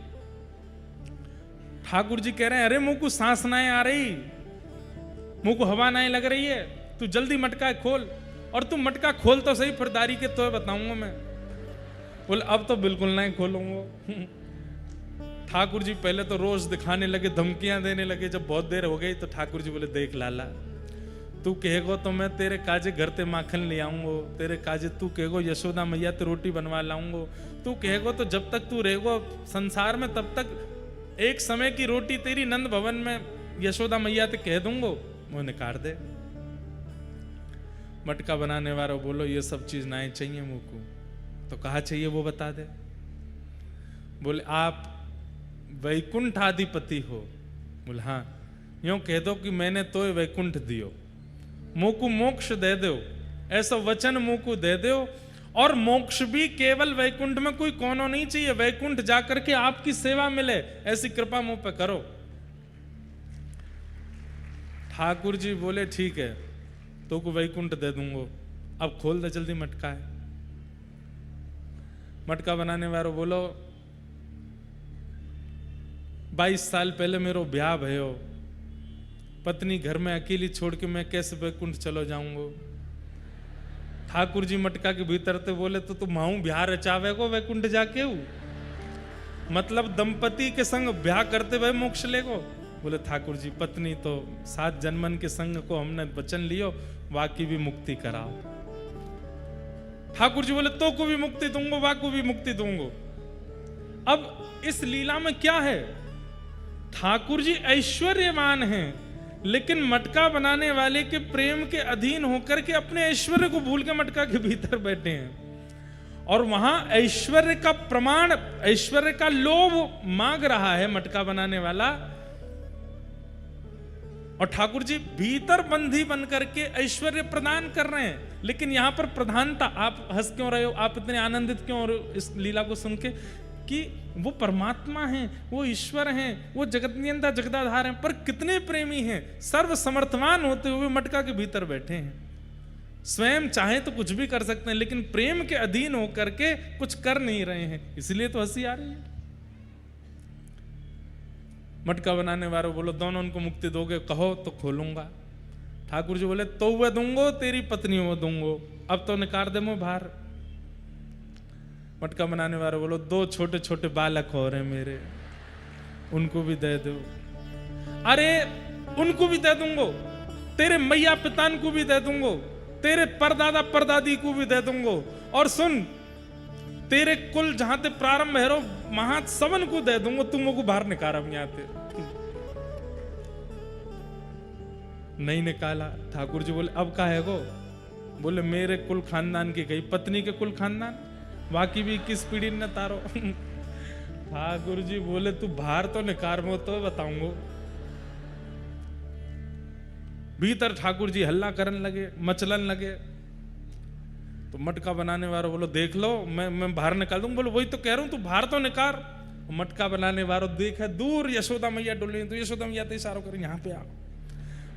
ठाकुर जी कह रहे हैं अरे मुंह को सांस ना आ रही, मुंह को हवा ना लग रही है, तू जल्दी मटका खोल। और तू मटका खोल तो सही, फिर दारी के तो बताऊंगा मैं। बोले अब तो बिल्कुल नहीं खोलूंगा। ठाकुर जी पहले तो रोज दिखाने लगे, धमकियां देने लगे। जब बहुत देर हो गई तो ठाकुर जी बोले देख लाला, तू कहेगो तो मैं तेरे काजे घर ते माखन ले आऊंगो, तेरे काजे तू कहेगो यशोदा मैया ते रोटी बनवा लाऊंगो, तू कहेगो तो जब तक तू रहेगो संसार में तब तक एक समय की रोटी तेरी नंद भवन में यशोदा मैया ते कह दूंगो, वो निकाल दे। मटका बनाने वाला बोलो ये सब चीज ना चाहिए मुझको। तो कहा चाहिए वो बता दे। बोले आप वैकुंठ आधिपति हो। बोले हाँ। यूं कह दो कि मैंने तो वैकुंठ दियो, मुंह को मोक्ष दे दो, ऐसा वचन मुंह को दे दो। और मोक्ष भी केवल वैकुंठ में कोई कोनो नहीं चाहिए, वैकुंठ जाकर के आपकी सेवा मिले, ऐसी कृपा मुंह पे करो। ठाकुर जी बोले ठीक है, तो को वैकुंठ दे दूंगो, अब खोल दे जल्दी मटका है। मटका बनाने वालों बोलो 22 साल पहले मेरो ब्याह भयो, पत्नी घर में अकेली छोड़ के मैं कैसे वैकुंठ चलो जाऊंगो। ठाकुर जी मटका के भीतर ते बोले तो तू माऊ ब्याह रचावे को वैकुंठ जाके हूँ, मतलब दंपति के संग ब्याह करते हुए मोक्ष लेगो। बोले ठाकुर जी पत्नी तो 7 जन्मन के संग को हमने वचन लियो, वाकी भी मुक्ति कराओ। ठाकुर जी बोले तो को भी मुक्ति दूंगो, वाको भी मुक्ति दूंगो। अब इस लीला में क्या है, ठाकुर जी ऐश्वर्यवान हैं, लेकिन मटका बनाने वाले के प्रेम के अधीन होकर के अपने ऐश्वर्य को भूल के मटका के भीतर बैठे हैं। और वहां ऐश्वर्य का प्रमाण, ऐश्वर्य का लोभ मांग रहा है मटका बनाने वाला, और ठाकुर जी भीतर बंधी बन करके ऐश्वर्य प्रदान कर रहे हैं। लेकिन यहां पर प्रधानता, आप हंस क्यों रहे हो, आप इतने आनंदित क्यों हो रहे हो इस लीला को सुन के, कि वो परमात्मा हैं, वो ईश्वर हैं, वो जगत नियंता जगदाधार हैं, पर कितने प्रेमी हैं, सर्व समर्थवान होते हुए मटका के भीतर बैठे हैं। स्वयं चाहे तो कुछ भी कर सकते हैं, लेकिन प्रेम के अधीन होकर के कुछ कर नहीं रहे हैं, इसलिए तो हंसी आ रही है। मटका बनाने वाले बोलो दोनों उनको मुक्ति दोगे, कहो तो खोलूंगा। ठाकुर जी बोले तो वह दूंगो, तेरी पत्नी वो दूंगो, अब तो निकाल दे मुंह बाहर। मटका बनाने वाले बोलो 2 छोटे छोटे बालक हो रहे मेरे, उनको भी दे दो। अरे उनको भी दे दूंगो, तेरे मैया पितान को भी दे दूंगो, तेरे परदादा परदादी को भी दे दूंगो, और सुन तेरे कुल जहां ते प्रारंभ है रो महा सबन को दे दूंगो, तुम को बाहर निकाल यहां ते। नहीं निकाला। ठाकुर जी बोले अब का है गो? बोले मेरे कुल खानदान की गई, पत्नी के कुल खानदान, बाकी भी 21 पीढ़ी न तारो। ठाकुर जी बोले तू बाहर तो निकार मो तो बताऊंगो। भीतर ठाकुर जी हल्ला करने लगे, मचलन लगे। तो मटका बनाने वाला बोलो देख लो मैं बाहर निकाल दूंगा। बोलो वही तो कह रहा हूं, तू बाहर तो निकार। मटका बनाने वाला देखा दूर यशोदा मैया डोली, तो यशोदा मैया तो इशारा कर यहाँ पे आओ।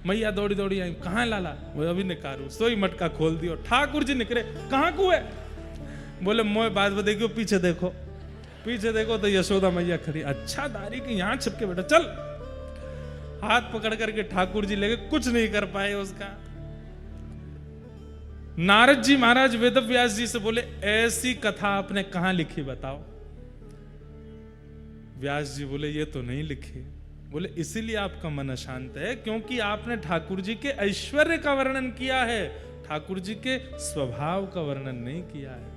मैया दौड़ी दौड़ी आई, कहाँ लाला? वो अभी निकारू। सोई मटका खोल दियो। ठाकुर जी निकले, कहाँ को है? बोले मोए बात बताइए, पीछे देखो, पीछे देखो तो यशोदा मैया खड़ी। अच्छा दारी की यहाँ छिपके बैठा, चल। हाथ पकड़ करके ठाकुर जी लेके, कुछ नहीं कर पाए उसका। नारद जी महाराज वेद व्यास जी से बोले ऐसी कथा आपने कहां लिखी बताओ। व्यास जी बोले ये तो नहीं लिखी। बोले इसीलिए आपका मन अशांत है क्योंकि आपने ठाकुर जी के ऐश्वर्य का वर्णन किया है, ठाकुर जी के स्वभाव का वर्णन नहीं किया है,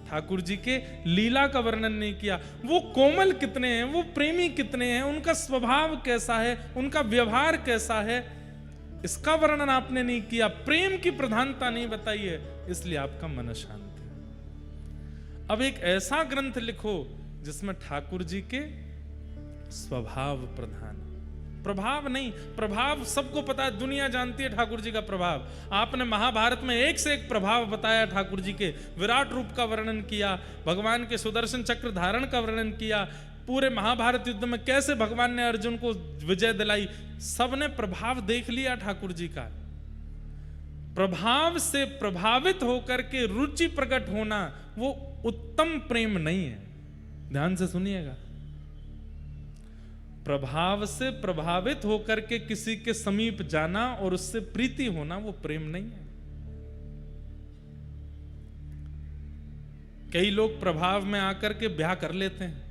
ठाकुर जी के लीला का वर्णन नहीं किया। वो कोमल कितने हैं, वो प्रेमी कितने हैं, उनका स्वभाव कैसा है, उनका व्यवहार कैसा है, इसका वर्णन आपने नहीं किया, प्रेम की प्रधानता नहीं बताई है, इसलिए आपका मन अशांत है। अब एक ऐसा ग्रंथ लिखो जिसमें ठाकुर जी के स्वभाव प्रधान, प्रभाव नहीं। प्रभाव सबको पता है, दुनिया जानती है ठाकुर जी का प्रभाव। आपने महाभारत में एक से एक प्रभाव बताया ठाकुर जी के, विराट रूप का वर्णन किया, भगवान के सुदर्शन चक्र धारण का वर्णन किया, पूरे महाभारत युद्ध में कैसे भगवान ने अर्जुन को विजय दिलाई, सबने प्रभाव देख लिया ठाकुर जी का। प्रभाव से प्रभावित होकर के रुचि प्रकट होना वो उत्तम प्रेम नहीं है। ध्यान से सुनिएगा, प्रभाव से प्रभावित होकर के किसी के समीप जाना और उससे प्रीति होना वो प्रेम नहीं है। कई लोग प्रभाव में आकर के ब्याह कर लेते हैं।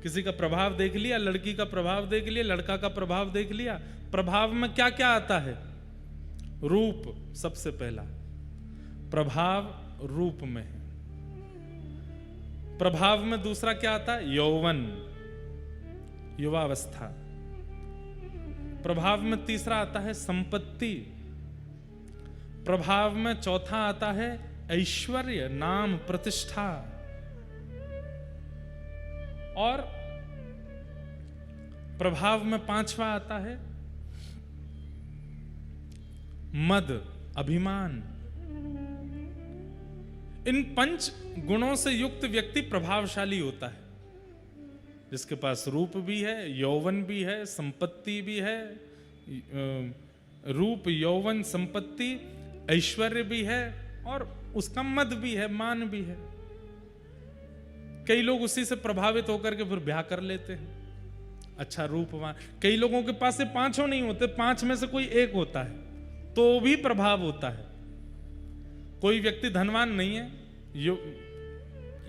किसी का प्रभाव देख लिया, लड़की का प्रभाव देख लिया, लड़का का प्रभाव देख लिया। प्रभाव में क्या क्या आता है? रूप सबसे पहला प्रभाव रूप में है। प्रभाव में दूसरा क्या आता है? यौवन, युवावस्था। प्रभाव में तीसरा आता है संपत्ति। प्रभाव में चौथा आता है ऐश्वर्य, नाम, प्रतिष्ठा। और प्रभाव में पांचवा आता है मद, अभिमान। इन पंच गुणों से युक्त व्यक्ति प्रभावशाली होता है, जिसके पास रूप भी है, यौवन भी है, संपत्ति भी है। रूप, यौवन, संपत्ति, ऐश्वर्य भी है और उसका मद भी है, मान भी है। कई लोग उसी से प्रभावित होकर के फिर ब्याह कर लेते हैं। अच्छा रूपवान, कई लोगों के पास से पांचों नहीं होते, पांच में से कोई एक होता है तो भी प्रभाव होता है। कोई व्यक्ति धनवान नहीं है,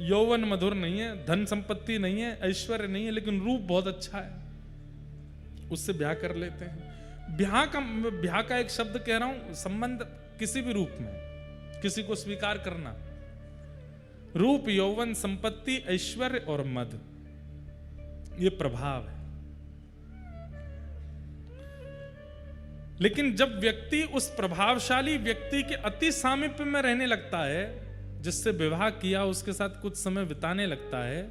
यौवन मधुर नहीं है, धन संपत्ति नहीं है, ऐश्वर्य नहीं है, लेकिन रूप बहुत अच्छा है, उससे ब्याह कर लेते हैं। ब्याह का एक शब्द कह रहा हूं, संबंध किसी भी रूप में, किसी को स्वीकार करना। रूप, यौवन, संपत्ति, ऐश्वर्य और मद, ये प्रभाव है। लेकिन जब व्यक्ति उस प्रभावशाली व्यक्ति के अति सामीप्य में रहने लगता है, जिससे विवाह किया, उसके साथ कुछ समय बिताने लगता है,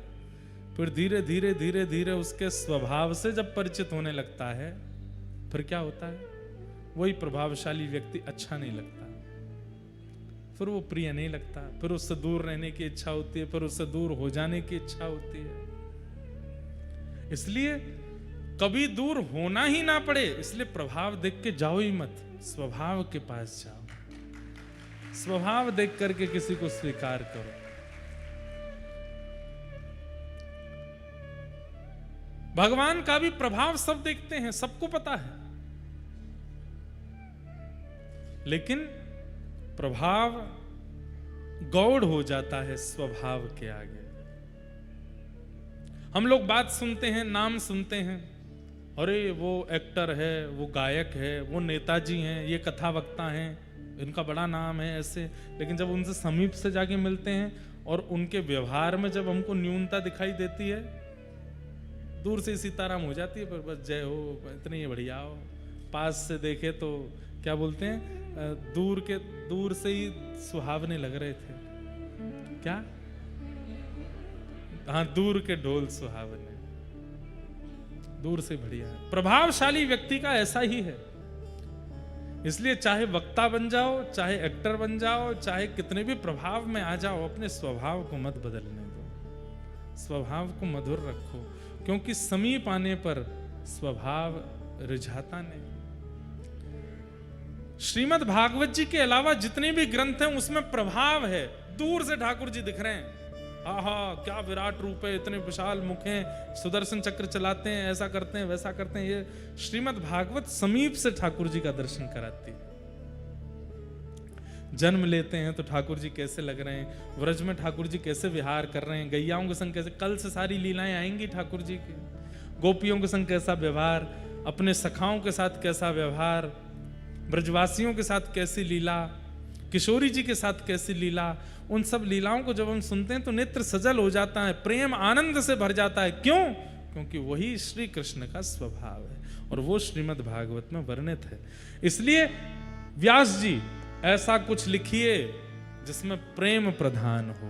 फिर धीरे धीरे धीरे धीरे उसके स्वभाव से जब परिचित होने लगता है, फिर क्या होता है? वही प्रभावशाली व्यक्ति अच्छा नहीं लगता, फिर वो प्रिय नहीं लगता, फिर उससे दूर रहने की इच्छा होती है, फिर उससे दूर हो जाने की इच्छा होती है। इसलिए कभी दूर होना ही ना पड़े, इसलिए प्रभाव देख के जाओ ही मत, स्वभाव के पास जाओ। स्वभाव देख करके किसी को स्वीकार करो। भगवान का भी प्रभाव सब देखते हैं, सबको पता है, लेकिन प्रभाव गौड़ हो जाता है स्वभाव के आगे। हम लोग बात सुनते हैं, नाम सुनते हैं, अरे वो एक्टर है, वो गायक है, वो नेताजी हैं, ये कथा वक्ता हैं, इनका बड़ा नाम है, ऐसे। लेकिन जब उनसे समीप से जाके मिलते हैं और उनके व्यवहार में जब हमको न्यूनता दिखाई देती है, दूर से सीताराम हो जाती है, पर बस जय हो, इतनी ही बढ़िया हो। पास से देखे तो क्या बोलते हैं, दूर से ही सुहावने लग रहे थे, क्या? हाँ, दूर के ढोल सुहावने, दूर से बढ़िया है। प्रभावशाली व्यक्ति का ऐसा ही है। इसलिए चाहे वक्ता बन जाओ, चाहे एक्टर बन जाओ, चाहे कितने भी प्रभाव में आ जाओ, अपने स्वभाव को मत बदलने दो, स्वभाव को मधुर रखो, क्योंकि समीप आने पर स्वभाव रिझाता नहीं। श्रीमद् भागवत जी के अलावा जितने भी ग्रंथ हैं उसमें प्रभाव है। दूर से ठाकुर जी दिख रहे हैं, आहा क्या विराट रूप है, इतने विशाल मुख हैं, सुदर्शन चक्र चलाते हैं, ऐसा करते हैं, वैसा करते हैं। ये श्रीमद् भागवत समीप से ठाकुर जी का दर्शन कराती है। जन्म लेते हैं तो ठाकुर जी कैसे लग रहे हैं, व्रज में ठाकुर जी कैसे विहार कर रहे हैं, गैयाओं के संग कैसे, कल से सारी लीलाएं आएंगी ठाकुर जी की। गोपियों के संग कैसा व्यवहार, अपने सखाओं के साथ कैसा व्यवहार, ब्रजवासियों के साथ कैसी लीला, किशोरी जी के साथ कैसी लीला, उन सब लीलाओं को जब हम सुनते हैं तो नेत्र सजल हो जाता है, प्रेम आनंद से भर जाता है। क्यों? क्योंकि वही श्री कृष्ण का स्वभाव है और वो श्रीमद् भागवत में वर्णित है। इसलिए व्यास जी ऐसा कुछ लिखिए जिसमें प्रेम प्रधान हो।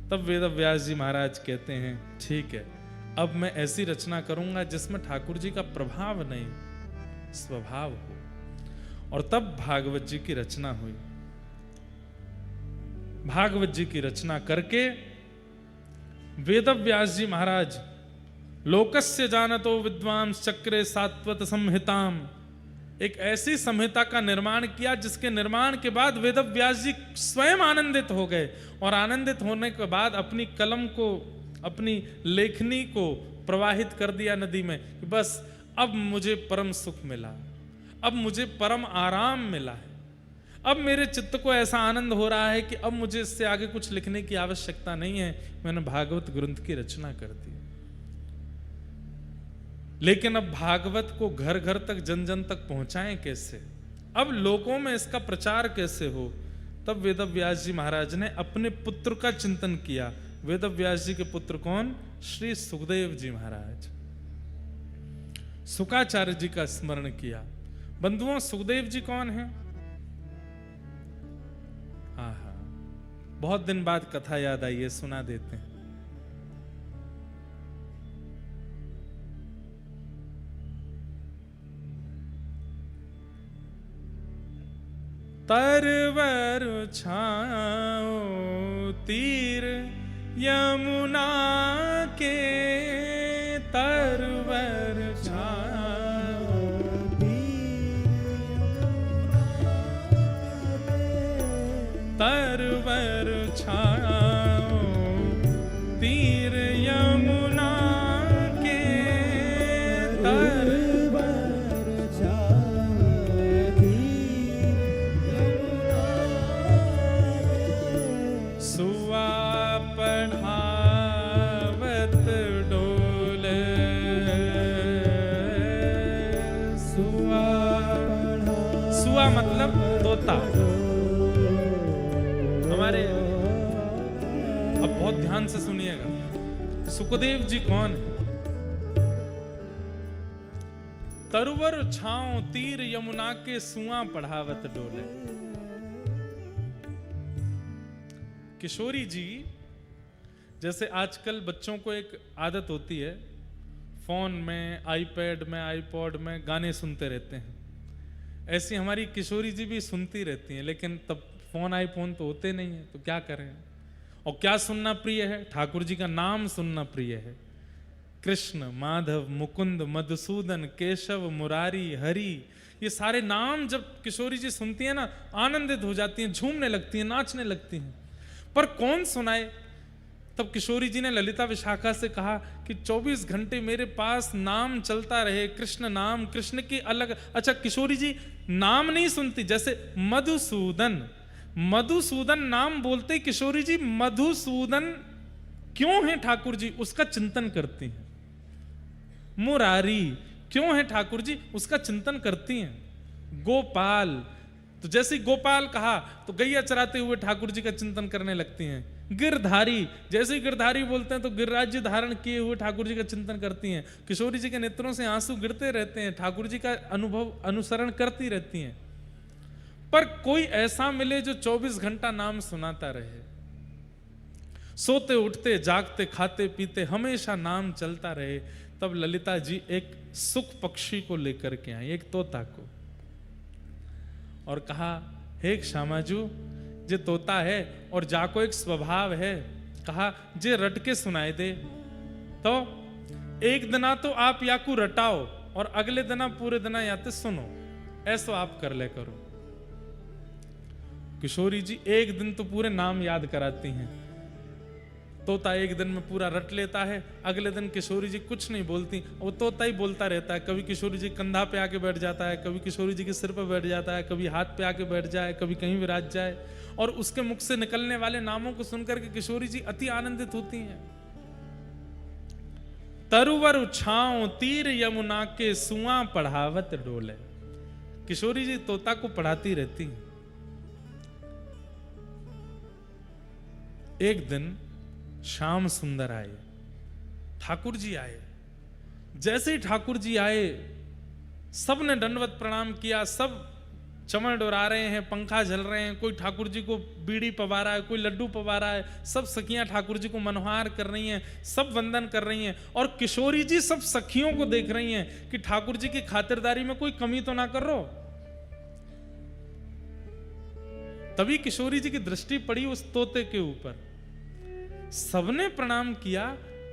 तब वेद व्यास जी महाराज कहते हैं ठीक है, अब मैं ऐसी रचना करूंगा जिसमें ठाकुर जी का प्रभाव नहीं, स्वभाव हो। और तब भागवत जी की रचना हुई। भागवत जी की रचना करके वेद व्यास जी महाराज लोकस्य जानतो विद्वांस चक्रे सात्वत संहिताम, एक ऐसी संहिता का निर्माण किया जिसके निर्माण के बाद वेद व्यास जी स्वयं आनंदित हो गए और आनंदित होने के बाद अपनी कलम को, अपनी लेखनी को प्रवाहित कर दिया नदी में कि बस अब मुझे परम सुख मिला, अब मुझे परम आराम मिला है, अब मेरे चित्त को ऐसा आनंद हो रहा है कि अब मुझे इससे आगे कुछ लिखने की आवश्यकता नहीं है, मैंने भागवत ग्रंथ की रचना कर दी। लेकिन अब भागवत को घर घर तक, जन जन तक पहुंचाएं कैसे, अब लोगों में इसका प्रचार कैसे हो? तब वेद व्यास जी महाराज ने अपने पुत्र का चिंतन किया। वेद व्यास जी के पुत्र कौन? श्री सुखदेव जी महाराज। सुकाचार्य जी का स्मरण किया। बंधुओं, सुखदेव जी कौन है? हाँ, बहुत दिन बाद कथा याद आई है, सुना देते हैं। तरवर छाओ तीर यमुना के, तरवर छाओ तरवर छाओ तीर यमुना के, सुआ पढ़ावत डोले, सुआ मतलब तोता। हमारे अब बहुत ध्यान से सुनिएगा, सुखदेव जी कौन है? तरवर छाओ तीर यमुना के, सुआ पढ़ावत डोले। किशोरी जी, जैसे आजकल बच्चों को एक आदत होती है, फोन में, आईपैड में, आईपॉड में गाने सुनते रहते हैं, ऐसी हमारी किशोरी जी भी सुनती रहती हैं। लेकिन तब फोन आईफोन तो होते नहीं है, तो क्या करें? और क्या सुनना प्रिय है? ठाकुर जी का नाम सुनना प्रिय है। कृष्ण, माधव, मुकुंद, मधुसूदन, केशव, मुरारी, हरि, ये सारे नाम जब किशोरी जी सुनती है ना, आनंदित हो जाती हैं, झूमने लगती हैं, नाचने लगती हैं। पर कौन सुनाए? तब किशोरी जी ने ललिता विशाखा से कहा कि 24 घंटे मेरे पास नाम चलता रहे, कृष्ण नाम, कृष्ण की अलग। अच्छा, किशोरी जी नाम नहीं सुनती, जैसे मधुसूदन, मधुसूदन नाम बोलते किशोरी जी मधुसूदन क्यों है ठाकुर जी, उसका चिंतन करती हैं। मुरारी क्यों है ठाकुर जी, उसका चिंतन करती हैं। गोपाल, तो जैसे गोपाल कहा तो गैया चराते हुए ठाकुर जी का चिंतन करने लगती हैं। गिरधारी, जैसे ही गिरधारी बोलते हैं तो गिरिराज्य धारण किए हुए ठाकुर जी का चिंतन करती हैं। किशोरी जी के नेत्रों से आंसू गिरते रहते हैं, ठाकुर जी का अनुभव अनुसरण करती रहती हैं। पर कोई ऐसा मिले जो 24 घंटा नाम सुनाता रहे, सोते उठते जागते खाते पीते हमेशा नाम चलता रहे। तब ललिता जी एक सुख पक्षी को लेकर के आई, एक तोता को, और कहा, हे श्यामाजू, जे तोता है और जाको एक स्वभाव है, कहा जे रट के सुनाए दे। तो एक दिना तो आप याकू रटाओ और अगले दिना पूरे दिना याते सुनो, ऐसा आप कर ले करो। किशोरी जी एक दिन तो पूरे नाम याद कराती हैं, तोता एक दिन में पूरा रट लेता है, अगले दिन किशोरी जी कुछ नहीं बोलती, वो तोता ही बोलता रहता है। कभी किशोरी जी कंधा पे आके बैठ जाता है, कभी किशोरी जी के सिर पे बैठ जाता है, कभी हाथ पे आके बैठ जाए, कभी कहीं विराज जाए, और उसके मुख से निकलने वाले नामों को सुनकर के किशोरी जी अति आनंदित होती हैं। तरुवर छाओ तीर यमुना के सुआ पढ़ावत डोले। किशोरी जी तोता को पढ़ाती रहती हैं। एक दिन श्याम सुंदर आए, ठाकुर जी आए। जैसे ही ठाकुर जी आए, सब ने दंडवत प्रणाम किया। सब चमड़ डोरा रहे हैं, पंखा झल रहे हैं, कोई ठाकुर जी को बीड़ी पवा रहा है, कोई लड्डू पवा रहा है। सब सखियां ठाकुर जी को मनोहार कर रही हैं, सब वंदन कर रही हैं। और किशोरी जी सब सखियों को देख रही हैं कि ठाकुर जी की खातिरदारी में कोई कमी तो ना कर रो। तभी किशोरी जी की दृष्टि पड़ी उस तोते के ऊपर। सबने प्रणाम किया,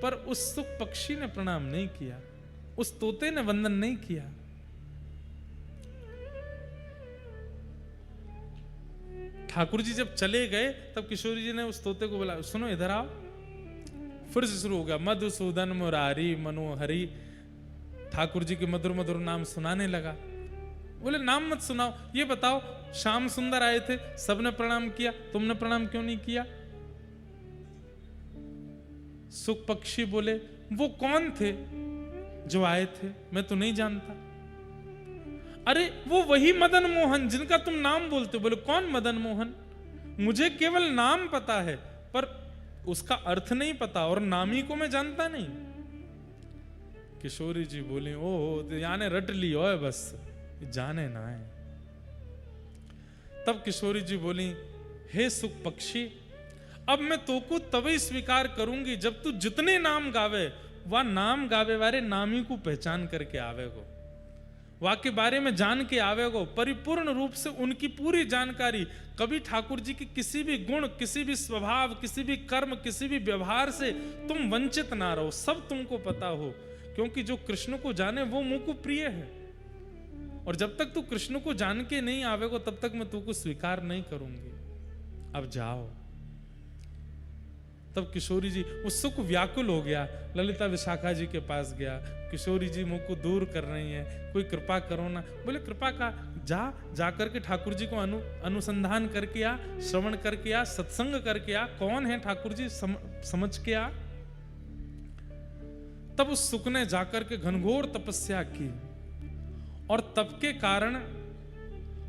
पर उस सुख पक्षी ने प्रणाम नहीं किया, उस तोते ने वंदन नहीं किया। ठाकुर जी जब चले गए, तब किशोरी जी ने उस तोते को बोला, सुनो इधर आओ। फिर से शुरू हो गया, मधुसूदन मुरारी मनोहरी। ठाकुर जी के मधुर मधुर नाम सुनाने लगा। बोले नाम मत सुनाओ, ये बताओ, श्याम सुंदर आए थे, सबने प्रणाम किया, तुमने प्रणाम क्यों नहीं किया? सुख पक्षी बोले, वो कौन थे जो आए थे? मैं तो नहीं जानता। अरे वो वही मदन मोहन जिनका तुम नाम बोलते हो। बोले कौन मदन मोहन? मुझे केवल नाम पता है, पर उसका अर्थ नहीं पता, और नामी को मैं जानता नहीं। किशोरी जी बोले, ओ याने रट ली हो बस, जाने ना है। तब किशोरी जी बोली, हे सुख पक्षी, अब मैं तोको तभी स्वीकार करूंगी जब तू जितने नाम गावे, वह नाम गावे वाले नामी को पहचान करके आवेगो, वह के बारे में जान के आवेगो, परिपूर्ण रूप से उनकी पूरी जानकारी। कभी ठाकुर जी की किसी भी गुण, किसी भी स्वभाव, किसी भी कर्म, किसी भी व्यवहार से तुम वंचित ना रहो, सब तुमको पता हो। क्योंकि जो कृष्ण को जाने वो मुझ को प्रिय है, और जब तक तू कृष्ण को जान के नहीं आवेगो, तब तक मैं तुमको स्वीकार नहीं करूंगी। अब जाओ। तब किशोरी जी उत्सुक व्याकुल हो गया, ललिता विशाखा जी के पास गया। किशोरी जी मुंह को दूर कर रही हैं, कोई कृपा करो ना। बोले कृपा का जा करके ठाकुर जी को अनुसंधान करके आ, श्रवण करके आ, सत्संग करके आ, कौन है ठाकुर जी समझ के आ। तब उस सुख ने जाकर के घनघोर तपस्या की, और तप के कारण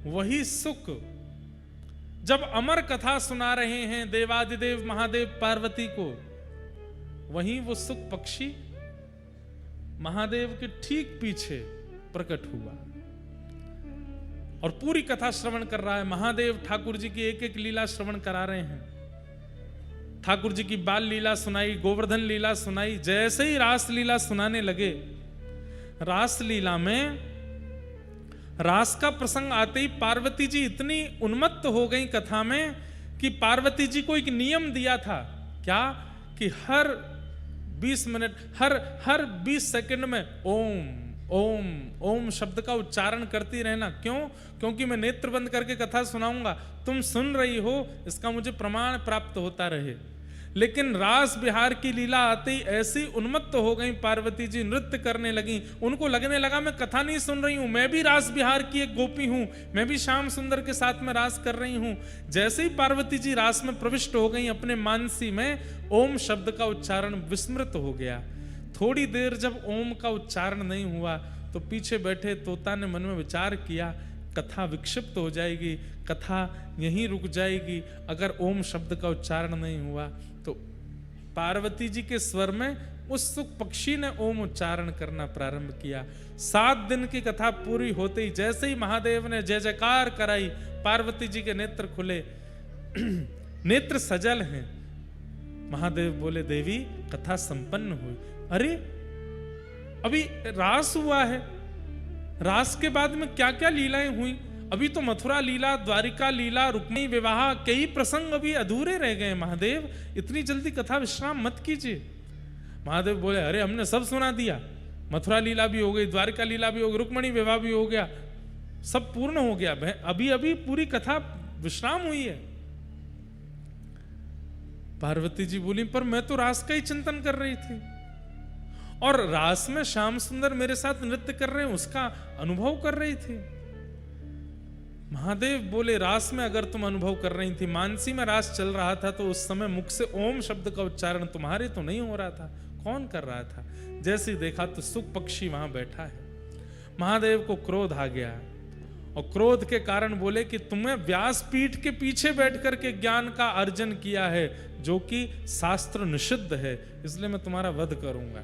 वही सुख जब अमर कथा सुना रहे हैं देवादिदेव महादेव पार्वती को, वहीं वो सुख पक्षी महादेव के ठीक पीछे प्रकट हुआ और पूरी कथा श्रवण कर रहा है। महादेव ठाकुर जी की एक एक लीला श्रवण करा रहे हैं। ठाकुर जी की बाल लीला सुनाई, गोवर्धन लीला सुनाई। जैसे ही रास लीला सुनाने लगे, रास लीला में रास का प्रसंग आते ही पार्वती जी इतनी उन्मत्त हो गई कथा में कि पार्वती जी को एक नियम दिया था, क्या कि हर 20 मिनट, हर 20 सेकंड में ओम ओम ओम शब्द का उच्चारण करती रहना। क्यों? क्योंकि मैं नेत्र बंद करके कथा सुनाऊंगा, तुम सुन रही हो, इसका मुझे प्रमाण प्राप्त होता रहे। लेकिन रास बिहार की लीला आते ही ऐसी उन्मत्त हो गई पार्वती जी, नृत्य करने लगी। उनको लगने लगा मैं कथा नहीं सुन रही हूं, मैं भी रास बिहार की एक गोपी हूं, मैं भी श्याम सुंदर के साथ में रास कर रही हूं। जैसे ही पार्वती जी रास में प्रविष्ट हो गई, अपने मानसी में ओम शब्द का उच्चारण विस्मृत हो गया। थोड़ी देर जब ओम का उच्चारण नहीं हुआ, तो पीछे बैठे तोता ने मन में विचार किया, कथा विक्षिप्त हो जाएगी, कथा यहीं रुक जाएगी अगर ओम शब्द का उच्चारण नहीं हुआ। तो पार्वती जी के स्वर में उस सुख पक्षी ने ओम उच्चारण करना प्रारंभ किया। 7 दिन की कथा पूरी होते ही जैसे ही महादेव ने जय जयकार कराई, पार्वती जी के नेत्र खुले, नेत्र सजल हैं। महादेव बोले, देवी कथा संपन्न हुई। अरे अभी रास हुआ है, रास के बाद में क्या क्या लीलाएं हुई? अभी तो मथुरा लीला, द्वारिका लीला, रुक्मिणी विवाह, कई प्रसंग अभी अधूरे रह गए। महादेव इतनी जल्दी कथा विश्राम मत कीजिए। महादेव बोले, अरे हमने सब सुना दिया, मथुरा लीला भी हो गई, द्वारिका लीला भी हो गई, रुक्मिणी विवाह भी हो गया, सब पूर्ण हो गया, अभी अभी पूरी कथा विश्राम हुई है। पार्वती जी बोली, पर मैं तो रास का ही चिंतन कर रही थी, और रास में श्याम सुंदर मेरे साथ नृत्य कर रहे हैं, उसका अनुभव कर रही थी। महादेव बोले, रास में अगर तुम अनुभव कर रही थी, मानसी में रास चल रहा था, तो उस समय मुख से ओम शब्द का उच्चारण तुम्हारे तो नहीं हो रहा था, कौन कर रहा था? जैसे ही देखा तो सुख पक्षी वहां बैठा है। महादेव को क्रोध आ गया और क्रोध के कारण बोले कि तुम्हें व्यासपीठ के पीछे बैठ करके ज्ञान का अर्जन किया है, जो कि शास्त्र निषिद्ध है, इसलिए मैं तुम्हारा वध करूंगा।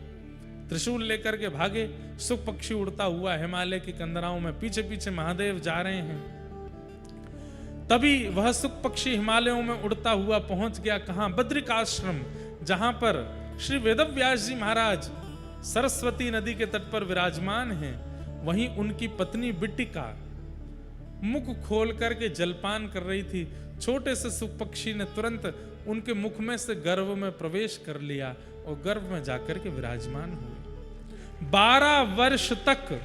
त्रिशूल लेकर के भागे। सुख पक्षी उड़ता हुआ हिमालय की कंदराओं में पीछे पीछे महादेव जा रहे हैं। तभी वह सुख पक्षी हिमालयों में उड़ता हुआ पहुंच गया कहां? बद्रिकाश्रम, जहां पर श्री वेदव्यास जी महाराज सरस्वती नदी के तट पर विराजमान हैं। वहीं उनकी पत्नी बिट्टिका मुख खोल करके जलपान कर रही थी। छोटे से सुख पक्षी ने तुरंत उनके मुख में से गर्भ में प्रवेश कर लिया और गर्भ में जाकर के विराजमान हुए। 12 वर्ष तक,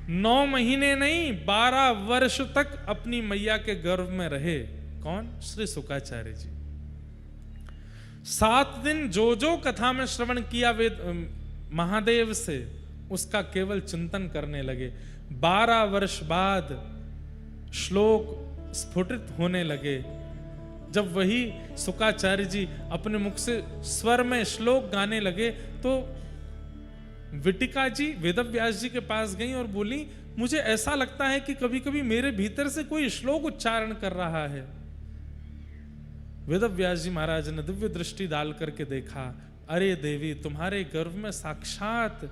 9 महीने नहीं, 12 वर्ष तक अपनी मैया के गर्भ में रहे। कौन? श्री शुकाचार्य जी। 7 दिन जो जो कथा में श्रवण किया वेद महादेव से, उसका केवल चिंतन करने लगे। 12 वर्ष बाद श्लोक स्फुटित होने लगे। जब वही शुकाचार्य जी अपने मुख से स्वर में श्लोक गाने लगे तो विटिका जी वेदव्यास जी के पास गई और बोली, मुझे ऐसा लगता है कि कभी कभी मेरे भीतर से कोई श्लोक उच्चारण कर रहा है। वेदव्यास जी महाराज ने दिव्य दृष्टि डाल करके देखा, अरे देवी, तुम्हारे गर्भ में साक्षात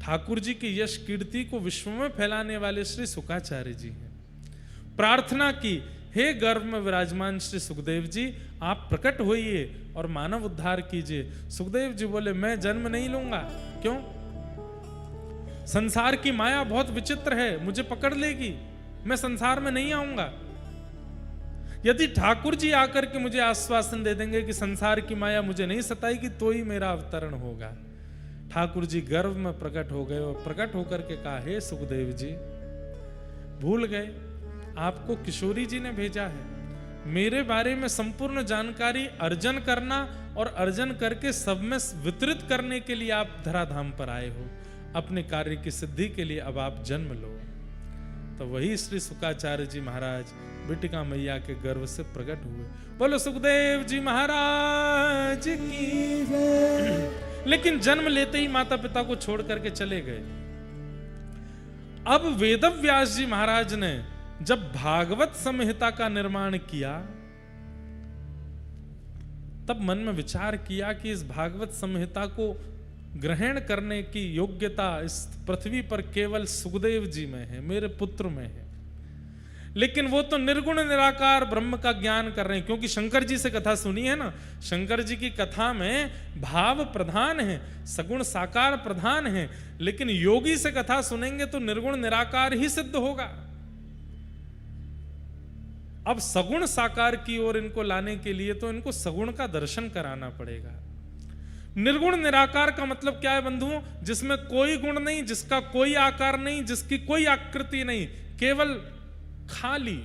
ठाकुर जी की यश कीर्ति को विश्व में फैलाने वाले श्री शुकाचार्य जी हैं। प्रार्थना की, हे गर्भ में विराजमान श्री सुखदेव जी, आप प्रकट होइए और मानव उद्धार कीजिए। सुखदेव जी बोले, मैं जन्म नहीं लूंगा। क्यों? संसार की माया बहुत विचित्र है, मुझे पकड़ लेगी, मैं संसार में नहीं आऊंगा। यदि ठाकुर जी आकर के मुझे आश्वासन दे देंगे कि संसार की माया मुझे नहीं सताएगी, तो ही मेरा अवतरण होगा। ठाकुर जी गर्भ में प्रकट हो गए और प्रकट होकर के कहा, हे सुखदेव जी, भूल गए, आपको किशोरी जी ने भेजा है मेरे बारे में संपूर्ण जानकारी अर्जन करना, और अर्जन करके सब में वितरित करने के लिए आप धराधाम पर आए हो। अपने कार्य की सिद्धि के लिए अब आप जन्म लो। तो वही श्री शुकाचार्य जी महाराज बिटिका मैया के गर्भ से प्रकट हुए। बोलो सुखदेव जी महाराज की जय। लेकिन जन्म लेते ही माता पिता को छोड़ करके चले गए। अब वेदव्यास जी महाराज ने जब भागवत संहिता का निर्माण किया, तब मन में विचार किया कि इस भागवत संहिता को ग्रहण करने की योग्यता इस पृथ्वी पर केवल सुखदेव जी में है, मेरे पुत्र में है। लेकिन वो तो निर्गुण निराकार ब्रह्म का ज्ञान कर रहे हैं, क्योंकि शंकर जी से कथा सुनी है ना। शंकर जी की कथा में भाव प्रधान है, सगुण साकार प्रधान है, लेकिन योगी से कथा सुनेंगे तो निर्गुण निराकार ही सिद्ध होगा। अब सगुण साकार की ओर इनको लाने के लिए तो इनको सगुण का दर्शन कराना पड़ेगा। निर्गुण निराकार का मतलब क्या है बंधुओं? जिसमें कोई गुण नहीं, जिसका कोई आकार नहीं, जिसकी कोई आकृति नहीं, केवल खाली,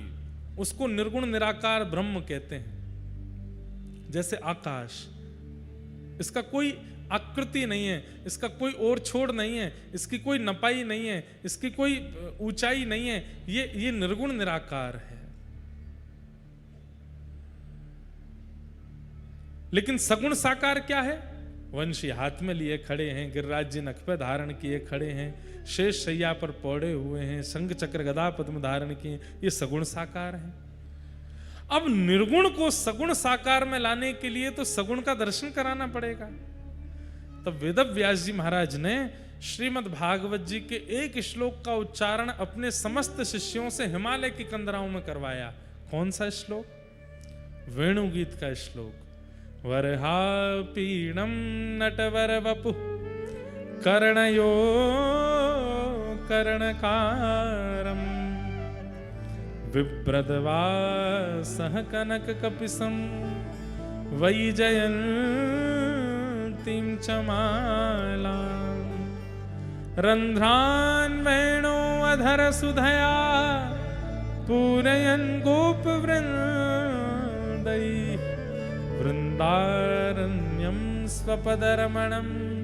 उसको निर्गुण निराकार ब्रह्म कहते हैं। जैसे आकाश, इसका कोई आकृति नहीं है, इसका कोई ओर छोड़ नहीं है, इसकी कोई नपाई नहीं है, इसकी कोई ऊंचाई नहीं है, ये निर्गुण निराकार है। लेकिन सगुण साकार क्या है? वंशी हाथ में लिए खड़े हैं, गिरिराज जी नख पे धारण किए खड़े हैं, शेष शैया पर पौड़े हुए हैं, शंख चक्र गदा पद्म धारण किए, ये सगुण साकार है। अब निर्गुण को सगुण साकार में लाने के लिए तो सगुण का दर्शन कराना पड़ेगा। तब वेदव्यास जी महाराज ने श्रीमद् भागवत जी के एक श्लोक का उच्चारण अपने समस्त शिष्यों से हिमालय की कंदराओं में करवाया। कौन सा श्लोक? वेणुगीत का श्लोक। वरहापीणं नटवर वपु कर्णयो कर्णकारं बिभ्रद्वासः कनक कपिसं वैजयन्तीं च मालां रन्ध्रान् वेणो अधर सुधया पूरयन् गोपवृन्दैः वृन्दारण्यं स्वपदरमणम्